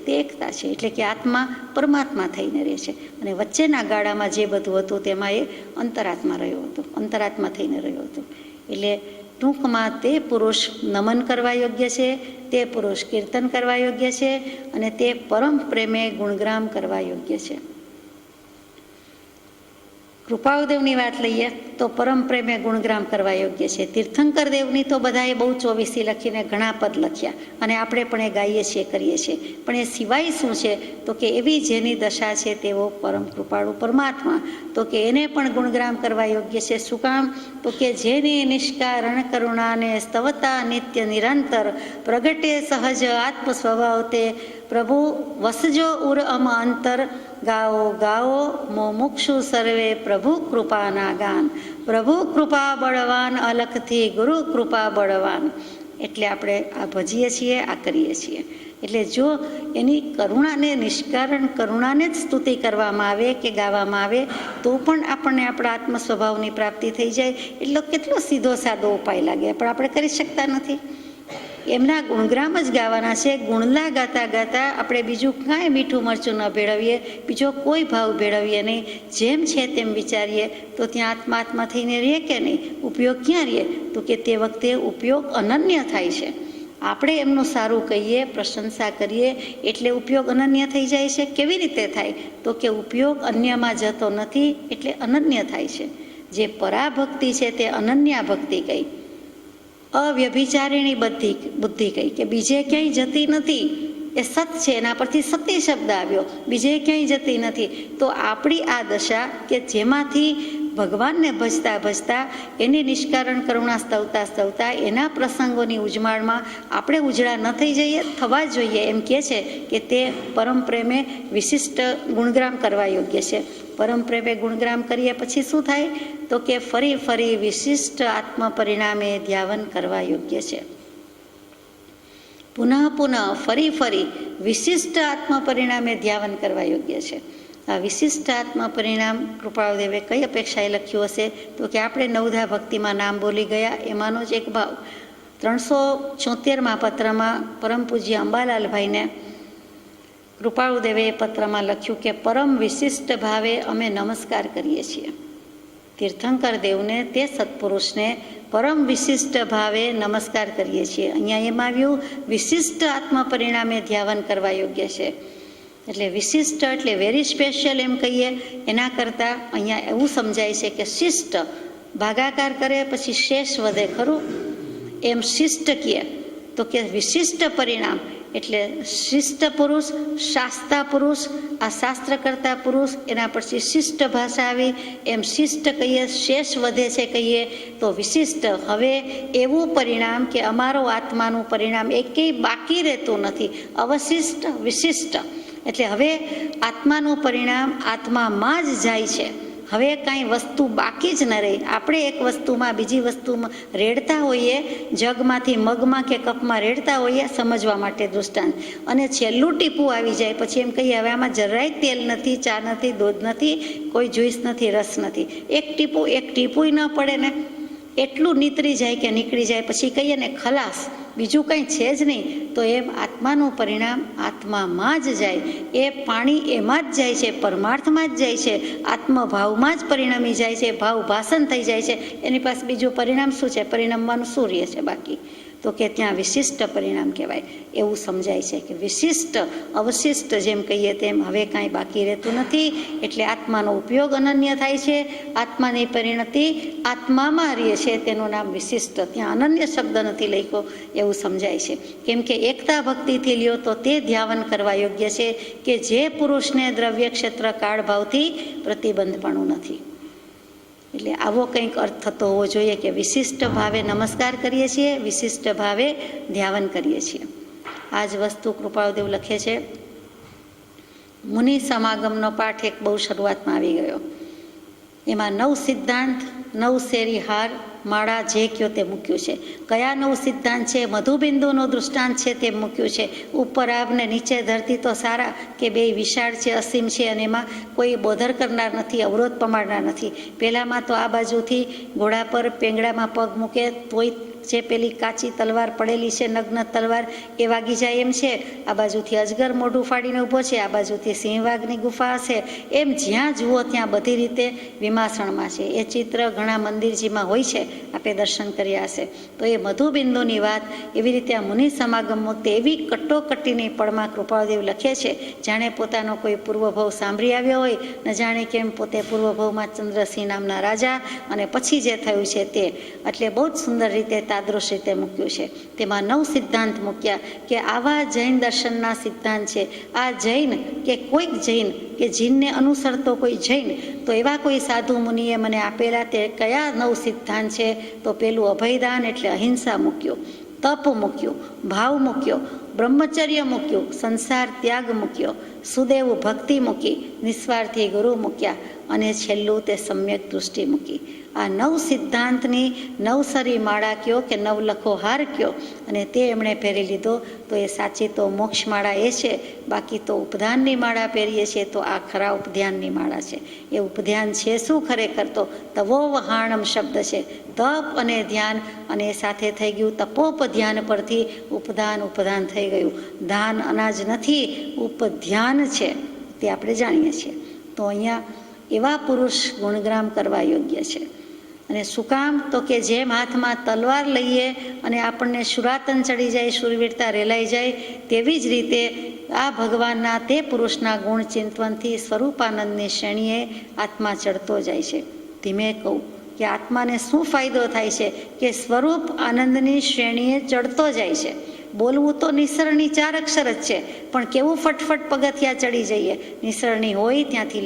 તે એકતા છે. એટલે કે આત્મા પરમાત્મા થઈને રહે છે અને વચ્ચેના ગાળામાં જે બધું હતું તેમાં એ અંતરાત્મા રહ્યો હતો, અંતરાત્મા થઈને રહ્યો હતો. એટલે ટૂંકમાં તે પુરુષ નમન કરવા યોગ્ય છે, તે પુરુષ કીર્તન કરવા યોગ્ય છે અને તે પરમ પ્રેમે ગુણગ્રામ કરવા યોગ્ય છે. કૃપાળદેવની વાત લઈએ તો પરમ પ્રેમે ગુણગ્રામ કરવા યોગ્ય છે. તીર્થંકર દેવની તો બધાએ બહુ 24 લખીને ઘણા પદ લખ્યા અને આપણે પણ એ ગાઈએ છીએ, કરીએ છીએ. પણ એ સિવાય શું છે? તો કે એવી જેની દશા છે તેવો પરમ કૃપાળુ પરમાત્મા, તો કે એને પણ ગુણગ્રામ કરવા યોગ્ય છે. શું કામ? તો કે જેની નિષ્કારણ કરુણાને સ્તવતા નિત્ય નિરંતર પ્રગટે સહજ આત્મ સ્વભાવ તે પ્રભુ વસજો ઉર અમ અંતર ગાઓ ગાઓ મોમુક્ષુ સર્વે પ્રભુ કૃપાના ગાન. પ્રભુ કૃપા બળવાન અલખથી ગુરુ કૃપા બળવાન. એટલે આપણે આ ભજીએ છીએ, આ કરીએ છીએ. એટલે જો એની કરુણાને, નિષ્કારણ કરુણાને જ સ્તુતિ કરવામાં આવે કે ગાવામાં આવે તો પણ આપણને આપણા આત્મ સ્વભાવની પ્રાપ્તિ થઈ જાય. એટલો કેટલો સીધો સાદો ઉપાય લાગે, પણ આપણે કરી શકતા નથી. એમના ગુણગ્રામ જ ગાવાના છે. ગુણલા ગાતા ગાતા આપણે બીજું કાંઈ મીઠું મરચું ન ભેળવીએ, બીજો કોઈ ભાવ ભેળવીએ નહીં. જેમ છે તેમ વિચારીએ તો ત્યાં આત્મા થઈને રહે કે નહીં? ઉપયોગ ક્યાં રહે? તો કે તે વખતે ઉપયોગ અનન્ય થાય છે. આપણે એમનું સારું કહીએ, પ્રશંસા કરીએ એટલે ઉપયોગ અનન્ય થઈ જાય છે. કેવી રીતે થાય? તો કે ઉપયોગ અન્યમાં જતો નથી એટલે અનન્ય થાય છે. જે પરાભક્તિ છે તે અનન્ય ભક્તિ કહી. અવ્યભિચારિણી બુદ્ધિ કહી કે બીજે ક્યાંય જતી નથી, એ સત છે, એના પરથી સતી શબ્દ આવ્યો, બીજે ક્યાંય જતી નથી. તો આપણી આ દશા કે જેમાંથી ભગવાનને ભજતા ભજતા એની નિષ્કારણ કરુણા સ્તવતા સ્તવતા એના પ્રસંગોની ઉજમાળમાં આપણે ઉજળા ન થઈ જઈએ, થવા જોઈએ એમ કહે છે કે તે પરમ પ્રેમે વિશિષ્ટ ગુણગ્રામ કરવા યોગ્ય છે. પરમ પ્રેમે ગુણગ્રામ કરીએ પછી શું થાય? તો કે ફરી ફરી વિશિષ્ટ આત્મ પરિણામે ધ્યાન કરવા યોગ્ય છે. પુનઃ પુનઃ ફરી ફરી વિશિષ્ટ આત્મ પરિણામે ધ્યાન કરવા યોગ્ય છે. આ વિશિષ્ટ આત્મ પરિણામ કૃપાળુદેવે કઈ અપેક્ષાએ લખ્યું હશે? તો કે આપણે નવધા ભક્તિમાં નામ બોલી ગયા એમાંનો જ એક ભાવ 374માં પત્રમાં પરમ પૂજ્ય અંબાલાલભાઈને કૃપાળુદેવે એ પત્રમાં લખ્યું કે પરમ વિશિષ્ટ ભાવે અમે નમસ્કાર કરીએ છીએ. તીર્થંકર દેવને, તે સત્પુરુષને પરમ વિશિષ્ટ ભાવે નમસ્કાર કરીએ છીએ. અહીંયા એમ આવ્યું વિશિષ્ટ આત્મ પરિણામે ધ્યાન કરવા યોગ્ય છે. એટલે વિશિષ્ટ એટલે વેરી સ્પેશિયલ એમ કહીએ એના કરતાં અહીંયા એવું સમજાય છે કે શિષ્ટ ભાગાકાર કરે પછી શેષ વધે, ખરું? એમ શિષ્ટ કહે તો કે વિશિષ્ટ પરિણામ એટલે શિષ્ટ પુરુષ, શાસ્તા પુરુષ, આ શાસ્ત્ર કરતા પુરુષ, એના પછી શિષ્ટ ભાષા આવી, એમ શિષ્ટ કહીએ, શેષ વધે છે કહીએ તો વિશિષ્ટ. હવે એવું પરિણામ કે અમારો આત્માનું પરિણામ એકેય બાકી રહેતું નથી, અવશિષ્ટ વિશિષ્ટ. એટલે હવે આત્માનું પરિણામ આત્મામાં જ જાય છે. હવે કાંઈ વસ્તુ બાકી જ ન રહી. આપણે એક વસ્તુમાં બીજી વસ્તુમાં રેડતા હોઈએ, જગમાંથી મગમાં કે કપમાં રેડતા હોઈએ સમજવા માટે દૃષ્ટાંત, અને છેલ્લું ટીપું આવી જાય પછી એમ કહીએ હવે આમાં જરાય તેલ નથી, ચા નથી, દૂધ નથી, કોઈ જ્યુસ નથી, રસ નથી. એક ટીપું ન પડે ને, એટલું નીતરી જાય કે નીકળી જાય પછી કહીએ ને ખલાસ, બીજું કંઈ છે જ નહીં. તો એમ આત્માનું પરિણામ આત્મામાં જ જાય. એ પાણી એમાં જ જાય છે, પરમાર્થમાં જ જાય છે, આત્મભાવમાં જ પરિણમી જાય છે, ભાવ ભાષણ થઈ જાય છે. એની પાસે બીજું પરિણામ શું છે? પરિણમવાનું શું રહે છે બાકી? તો કે ત્યાં વિશિષ્ટ પરિણામ કહેવાય. એવું સમજાય છે કે વિશિષ્ટ અવશિષ્ટ જેમ કહીએ તેમ હવે કાંઈ બાકી રહેતું નથી. એટલે આત્માનો ઉપયોગ અનન્ય થાય છે, આત્માની પરિણતિ આત્મામાં રહે છે, તેનું નામ વિશિષ્ટ. ત્યાં અનન્ય શબ્દ નથી લખ્યો એવું સમજાય છે. કેમ કે એકતા ભક્તિથી લ્યો તો તે ધ્યાન કરવા યોગ્ય છે કે જે પુરુષને દ્રવ્ય ક્ષેત્ર કાળ ભાવથી પ્રતિબંધપણું નથી. એટલે આવો કંઈક અર્થ થતો હોવો જોઈએ કે વિશિષ્ટ ભાવે નમસ્કાર કરીએ છીએ, વિશિષ્ટ ભાવે ધ્યાન કરીએ છીએ. આ જ વસ્તુ કૃપાળુદેવ લખે છે. મુનિ સમાગમનો પાઠ એક બહુ શરૂઆતમાં આવી ગયો. એમાં 9 સિદ્ધાંત, 9 શેરી હાર માળા જે કયો તે મૂક્યું છે. કયા 9 સિદ્ધાંત છે? મધુબિંદુનું દૃષ્ટાંત છે તે મૂક્યું છે. ઉપર આભને નીચે ધરતી તો સારા કે બે વિશાળ છે, અસીમ છે, અને એમાં કોઈ બોધર કરનાર નથી, અવરોધ પમાડનાર નથી. પહેલામાં તો આ બાજુથી ઘોડા પર પેંગડામાં પગ મૂકે તોય જે પેલી કાચી તલવાર પડેલી છે, નગ્ન તલવાર, એ વાગી જાય એમ છે. આ બાજુથી અજગર મોઢું ફાડીને ઊભો છે, આ બાજુથી સિંહવાગની ગુફા હશે. એમ જ્યાં જુઓ ત્યાં બધી રીતે વિમાસણમાં છે. એ ચિત્ર ઘણા મંદિરજીમાં હોય છે, આપણે દર્શન કર્યા હશે. તો એ મધુબિંદુની વાત એવી રીતે આ મુનિ સમાગમ વખતે એવી કટોકટીની પળમાં કૃપાળુદેવ લખે છે જાણે પોતાનો કોઈ પૂર્વભવ સાંભળી આવ્યો હોય, ન જાણે કેમ પોતે પૂર્વભવમાં ચંદ્રસિંહ નામના રાજા અને પછી જે થયું છે તે. એટલે બહુ જ સુંદર રીતે તાદૃશ રીતે મૂક્યું છે. તેમાં 9 સિદ્ધાંત મૂક્યા કે આવા જૈન દર્શનના સિદ્ધાંત છે. આ જૈન કે કોઈક જૈન કે જીનને અનુસરતો કોઈ જૈન, તો એવા કોઈ સાધુ મુનિએ મને આપેલા તે કયા 9 સિદ્ધાંત છે? તો પેલું અભયદાન એટલે અહિંસા મૂક્યું, તપ મૂક્યું, ભાવ મૂક્યો, બ્રહ્મચર્ય મૂક્યું, સંસાર ત્યાગ મૂક્યો, સુદેવ ભક્તિ મૂકી, નિસ્વાર્થી ગુરુ મૂક્યા, અને છેલ્લું તે સમ્યક દૃષ્ટિ મૂકી. આ 9 સિદ્ધાંતની 9 સરી માળા કયો કે 9 લખો હાર કયો, અને તે એમણે પહેરી લીધો. તો એ સાચી તો મોક્ષ માળા એ છે. બાકી તો ઉપધાનની માળા પહેરીએ છીએ તો આ ખરા ઉપધ્યાનની માળા છે. એ ઉપધ્યાન છે શું ખરેખર? તો તવો વહાણમ શબ્દ છે, તપ અને ધ્યાન, અને એ સાથે થઈ ગયું તપોપધ્યાન પરથી ઉપધાન થઈ ગયું. ધાન અનાજ નથી, ઉપધ્યાન છે, તે આપણે જાણીએ છીએ. તો અહીંયા એવા પુરુષ ગુણગ્રામ કરવા યોગ્ય છે. અને શું કામ? તો કે જેમ હાથમાં તલવાર લઈએ અને આપણને શુરાતન ચડી જાય, શૂરવીરતા રેલાઈ જાય, તેવી જ રીતે આ ભગવાનના તે પુરુષના ગુણ ચિંતવનથી સ્વરૂપાનંદની શ્રેણીએ આત્મા ચડતો જાય છે. ધીમે કહું કે આત્માને શું ફાયદો થાય છે કે સ્વરૂપ આનંદની શ્રેણીએ ચડતો જાય છે. બોલવું તો નિસરણી 4 અક્ષર જ છે, પણ કેવું ફટફટ પગથિયા ચડી જઈએ. નિસરણી હોય ત્યાંથી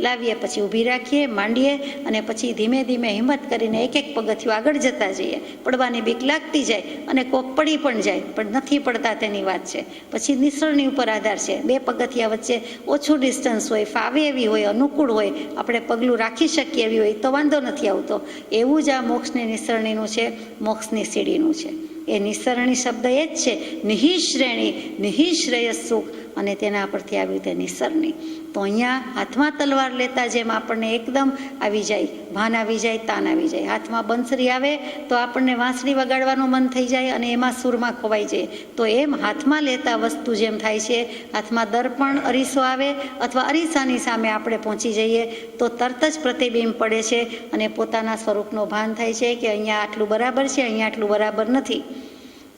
લાવીએ પછી ઊભી રાખીએ, માંડીએ અને પછી ધીમે ધીમે હિંમત કરીને એક એક પગથિયું આગળ જતા જઈએ. પડવાની બીક લાગતી જાય અને કોક પડી પણ જાય, પણ નથી પડતા તેની વાત છે. પછી નિસરણી ઉપર આધાર છે. 2 પગથિયા વચ્ચે ઓછું ડિસ્ટન્સ હોય, ફાવે એવી હોય, અનુકૂળ હોય, આપણે પગલું રાખી શકીએ એવી હોય તો વાંધો નથી આવતો. એવું જ આ મોક્ષની નિસરણીનું છે, મોક્ષની સીડીનું છે. એ નિસરણી શબ્દ એ જ છે, નિહિશ્રેણી, નિહિશ્રેય સુખ, અને તેના પરથી આવ્યું તે નિસરણી. તો અહીંયા હાથમાં તલવાર લેતા જેમ આપણને એકદમ આવી જાય, ભાન આવી જાય, તાન આવી જાય. હાથમાં બંસરી આવે તો આપણને વાંસળી વગાડવાનું મન થઈ જાય અને એમાં સૂરમાં ખોવાઈ જાય. તો એમ હાથમાં લેતા વસ્તુ જેમ થાય છે, હાથમાં દર્પણ અરીસો આવે અથવા અરીસાની સામે આપણે પહોંચી જઈએ તો તરત જ પ્રતિબિંબ પડે છે અને પોતાના સ્વરૂપનો ભાન થાય છે કે અહીંયા આટલું બરાબર છે, અહીંયા આટલું બરાબર નથી.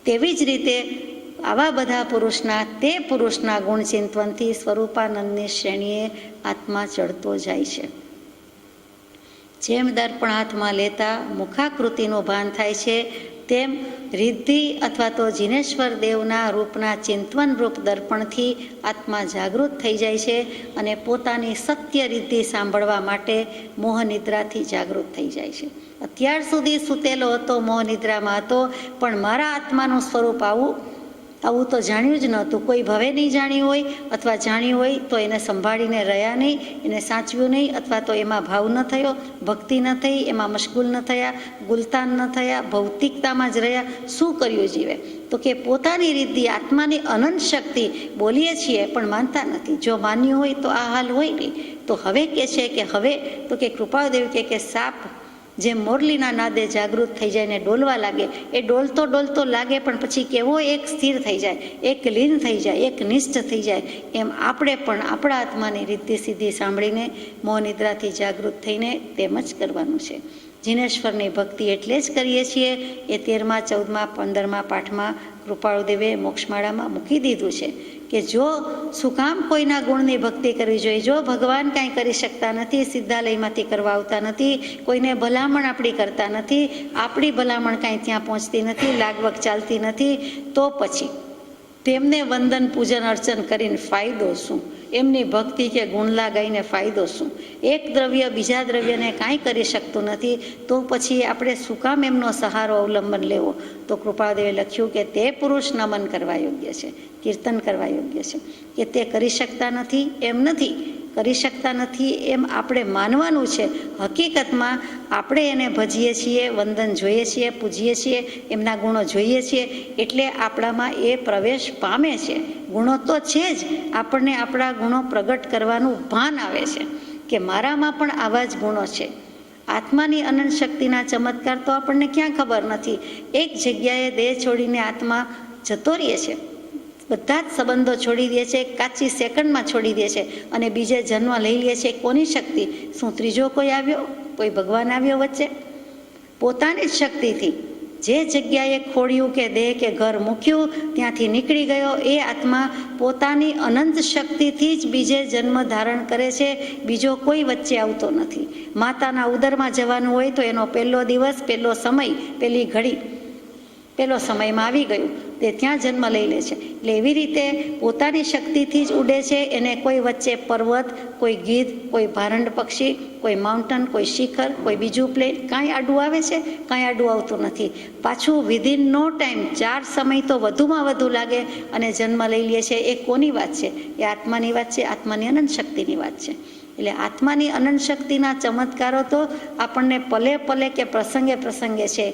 તેવી જ રીતે આવા બધા તે પુરુષના ગુણચિંતવનથી સ્વરૂપાનંદની શ્રેણીએ આત્મા ચડતો જાય છે. જેમ દર્પણ હાથમાં લેતા મુખાકૃતિનું ભાન થાય છે, તેમ રિદ્ધિ અથવા તો જીનેશ્વર દેવના રૂપના ચિંતવન રૂપ દર્પણથી આત્મા જાગૃત થઈ જાય છે અને પોતાની સત્ય રિદ્ધિ સાંભળવા માટે મોહનિદ્રાથી જાગૃત થઈ જાય છે. અત્યાર સુધી સૂતેલો હતો, મોહનિદ્રામાં હતો, પણ મારા આત્માનું સ્વરૂપ આવું તો જાણ્યું જ નહોતું. કોઈ ભવે નહીં જાણ્યું હોય અથવા જાણ્યું હોય તો એને સંભાળીને રહ્યા નહીં, એને સાચવ્યું નહીં, અથવા તો એમાં ભાવ ન થયો, ભક્તિ ન થઈ, એમાં મશગુલ ન થયા, ગુલતાન ન થયા, ભૌતિકતામાં જ રહ્યા. શું કર્યું જીવે? તો કે પોતાની રીતિ, આત્માની અનંત શક્તિ બોલીએ છીએ પણ માનતા નથી. જો માન્યું હોય તો આ હાલ હોય નહીં. તો હવે કે છે કે હવે તો કે કૃપાદેવ કે સાપ જેમ મોરલીના નાદે જાગૃત થઈ જાય ને ડોલવા લાગે, એ ડોલતો લાગે પણ પછી કેવો એક સ્થિર થઈ જાય, એક લીન થઈ જાય, એક નિષ્ઠ થઈ જાય. એમ આપણે પણ આપણા આત્માની રીતિ સીધી સાંભળીને મોહનિદ્રાથી જાગૃત થઈને તેમ જ કરવાનું છે. જીનેશ્વરની ભક્તિ એટલે જ કરીએ છીએ. એ 13મા, 14મા, 15મા પાઠમાં કૃપાળુદેવે મોક્ષમાળામાં મૂકી દીધું છે કે જો શું કામ કોઈના ગુણની ભક્તિ કરવી જોઈએ? જો ભગવાન કાંઈ કરી શકતા નથી, સિદ્ધાલયમાંથી કરવા આવતા નથી, કોઈને ભલામણ આપણી કરતા નથી, આપણી ભલામણ કાંઈ ત્યાં પહોંચતી નથી, લાગવગ ચાલતી નથી, તો પછી તેમને વંદન પૂજન અર્ચન કરીને ફાયદો શું? એમની ભક્તિ કે ગુણલા ગાઈને ફાયદો શું? એક દ્રવ્ય બીજા દ્રવ્યને કાંઈ કરી શકતું નથી, તો પછી આપણે શું કામ એમનો સહારો અવલંબન લેવો? તો કૃપાદેવે લખ્યું કે તે પુરુષ નમન કરવા યોગ્ય છે, કીર્તન કરવા યોગ્ય છે. કે તે કરી શકતા નથી એમ નથી, કરી શકતા નથી એમ આપણે માનવાનું છે. હકીકતમાં આપણે એને ભજીએ છીએ, વંદન જોઈએ છીએ, પૂજીએ છીએ, એમના ગુણો જોઈએ છીએ, એટલે આપણામાં એ પ્રવેશ પામે છે. ગુણો તો છે જ, આપણને આપણા ગુણો પ્રગટ કરવાનું ભાન આવે છે કે મારામાં પણ આવા જ ગુણો છે. આત્માની અનંત શક્તિના ચમત્કાર તો આપણને ક્યાં ખબર નથી. એક જગ્યાએ દેહ છોડીને આત્મા જતો રહે છે, બધા જ સંબંધો છોડી દે છે, કાચી સેકન્ડમાં છોડી દે છે અને બીજે જન્મ લઈ લે છે. કોની શક્તિ? શું ત્રીજો કોઈ આવ્યો? કોઈ ભગવાન આવ્યો વચ્ચે? પોતાની જ શક્તિથી જે જગ્યાએ ખોડ્યું કે દેહ કે ઘર મૂક્યું ત્યાંથી નીકળી ગયો એ આત્મા પોતાની અનંત શક્તિથી જ બીજે જન્મ ધારણ કરે છે. બીજો કોઈ વચ્ચે આવતો નથી. માતાના ઉદરમાં જવાનું હોય તો એનો પહેલો દિવસ, પહેલો સમય, પહેલી ઘડી, પહેલો સમયમાં આવી ગયું, તે ત્યાં જન્મ લઈ લે છે. એટલે એવી રીતે પોતાની શક્તિથી જ ઉડે છે. એને કોઈ વચ્ચે પર્વત, કોઈ ગીધ, કોઈ ભારંડ પક્ષી, કોઈ માઉન્ટન, કોઈ શિખર, કોઈ બીજું પ્લેન, કાંઈ આડું આવે છે? કાંઈ આડું આવતું નથી. પાછું વિધિન નો ટાઈમ, 4 સમય તો વધુમાં વધુ લાગે અને જન્મ લઈ લે છે. એ કોની વાત છે? એ આત્માની વાત છે, આત્માની અનંત શક્તિની વાત છે. એટલે આત્માની અનંત શક્તિના ચમત્કારો તો આપણને પલે પલે કે પ્રસંગે પ્રસંગે છે.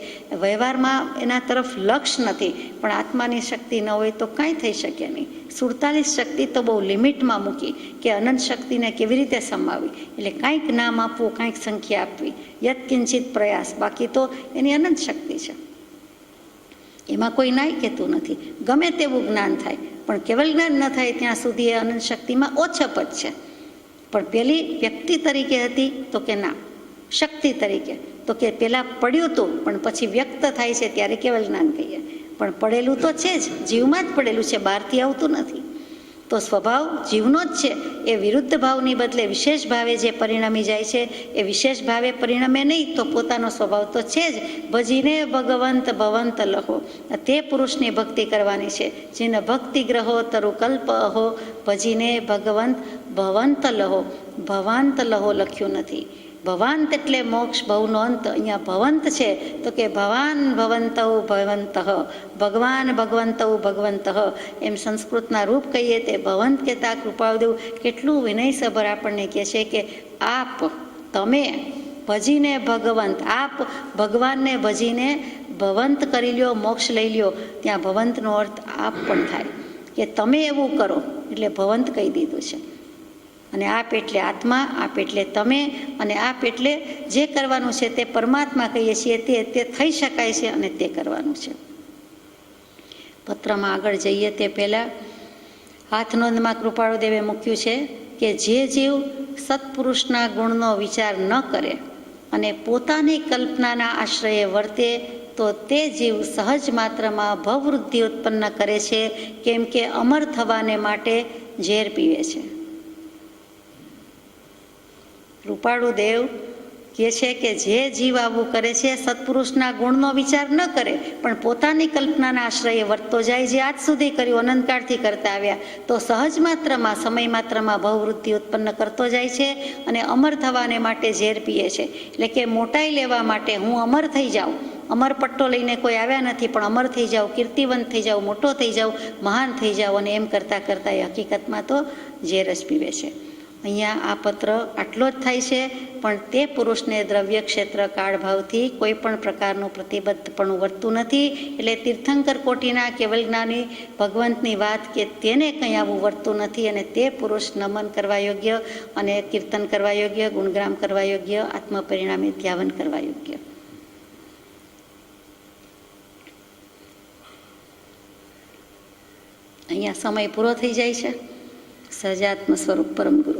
વ્યવહારમાં એના તરફ લક્ષ નથી, પણ આત્માની શક્તિ ન હોય તો કાંઈ થઈ શકે નહીં. 47 શક્તિ તો બહુ લિમિટમાં મૂકી કે અનંત શક્તિને કેવી રીતે સમાવી. એટલે કાંઈક નામ આપવું, કાંઈક સંખ્યા આપવી, યત્કિંચિત પ્રયાસ, બાકી તો એની અનંત શક્તિ છે. એમાં કોઈ નાય કહેતું નથી. ગમે તેવું જ્ઞાન થાય, પણ કેવલ જ્ઞાન ન થાય ત્યાં સુધી એ અનંત શક્તિમાં ઓછપ જ છે. પણ પેલી વ્યક્તિ તરીકે હતી તો કે ના, શક્તિ તરીકે તો કે પહેલાં પડ્યું હતું પણ પછી વ્યક્ત થાય છે ત્યારે કેવલ જ્ઞાન કહીએ. પણ પડેલું તો છે જ, જીવમાં જ પડેલું છે, બહારથી આવતું નથી. તો સ્વભાવ જીવનો જ છે. એ વિરુદ્ધ ભાવની બદલે વિશેષ ભાવે જે પરિણમી જાય છે એ વિશેષ ભાવે પરિણમે નહીં તો પોતાનો સ્વભાવ તો છે જ. ભજીને ભગવંત ભવંત લહો, તે પુરુષની ભક્તિ કરવાની છે. જેને ભક્તિ ગ્રહો તરુ કલ્પ અહો, ભજીને ભગવંત ભવંત લહો. ભવાંત લહો લખ્યું નથી. ભવાંત એટલે મોક્ષ, ભવનો અંત. અહીંયા ભવંત છે તો કે ભવાન ભવંતૌ ભવંત, ભગવાન ભગવંતૌ ભગવંત, એમ સંસ્કૃતના રૂપ કહીએ તે ભવંત કહેતા કૃપાળુદેવ કેટલું વિનયસભર આપણને કહે છે કે આપ, તમે ભજીને ભગવંત, આપ ભગવાનને ભજીને ભવંત કરી લ્યો, મોક્ષ લઈ લ્યો. ત્યાં ભવંતનો અર્થ આપ પણ થાય કે તમે એવું કરો, એટલે ભવંત કહી દીધું છે. અને આપ એટલે આત્મા, આપ એટલે તમે, અને આપ એટલે જે કરવાનું છે તે પરમાત્મા કહીએ છીએ તે થઈ શકાય છે અને તે કરવાનું છે. પત્રમાં આગળ જઈએ તે પહેલાં હાથનોંધમાં કૃપાળુદેવે મૂક્યું છે કે જે જીવ સત્પુરુષના ગુણનો વિચાર ન કરે અને પોતાની કલ્પનાના આશ્રયે વર્તે તો તે જીવ સહજ માત્રમાં ભવવૃદ્ધિ ઉત્પન્ન કરે છે, કેમ કે અમર થવાને માટે ઝેર પીવે છે. કૃપાળુદેવ કહે છે કે જે જીવ આવું કરે છે, સત્પુરુષના ગુણનો વિચાર ન કરે પણ પોતાની કલ્પનાના આશ્રયે વર્તતો જાય, જે આજ સુધી કર્યું, અનંતકાળથી કરતા આવ્યા, તો સહજ માત્રમાં, સમય માત્રમાં ભવવૃદ્ધિ ઉત્પન્ન કરતો જાય છે અને અમર થવાને માટે ઝેર પીએ છે. એટલે કે મોટાઈ લેવા માટે હું અમર થઈ જાઉં, અમર પટ્ટો લઈને કોઈ આવ્યા નથી, પણ અમર થઈ જાઉં, કીર્તિવંત થઈ જાઉં, મોટો થઈ જાઉં, મહાન થઈ જાઉં, અને એમ કરતાં કરતાં એ હકીકતમાં તો ઝેર જ પીવે છે. અહીંયા આ પત્ર આટલો જ થાય છે, પણ તે પુરુષને દ્રવ્ય ક્ષેત્ર કાળભાવથી કોઈ પણ પ્રકારનું પ્રતિબદ્ધપણું વર્તું નથી. એટલે તીર્થંકર કોટીના કેવલ જ્ઞાની ભગવંતની વાત કે તેને કંઈ આવું વર્તું નથી, અને તે પુરુષ નમન કરવા યોગ્ય અને કીર્તન કરવા યોગ્ય, ગુણગ્રામ કરવા યોગ્ય, આત્મપરિણામે ધ્યાન કરવા યોગ્ય. અહીંયા સમય પૂરો થઈ જાય છે. સહજાત્મ સ્વરૂપ પરમ ગુરુ.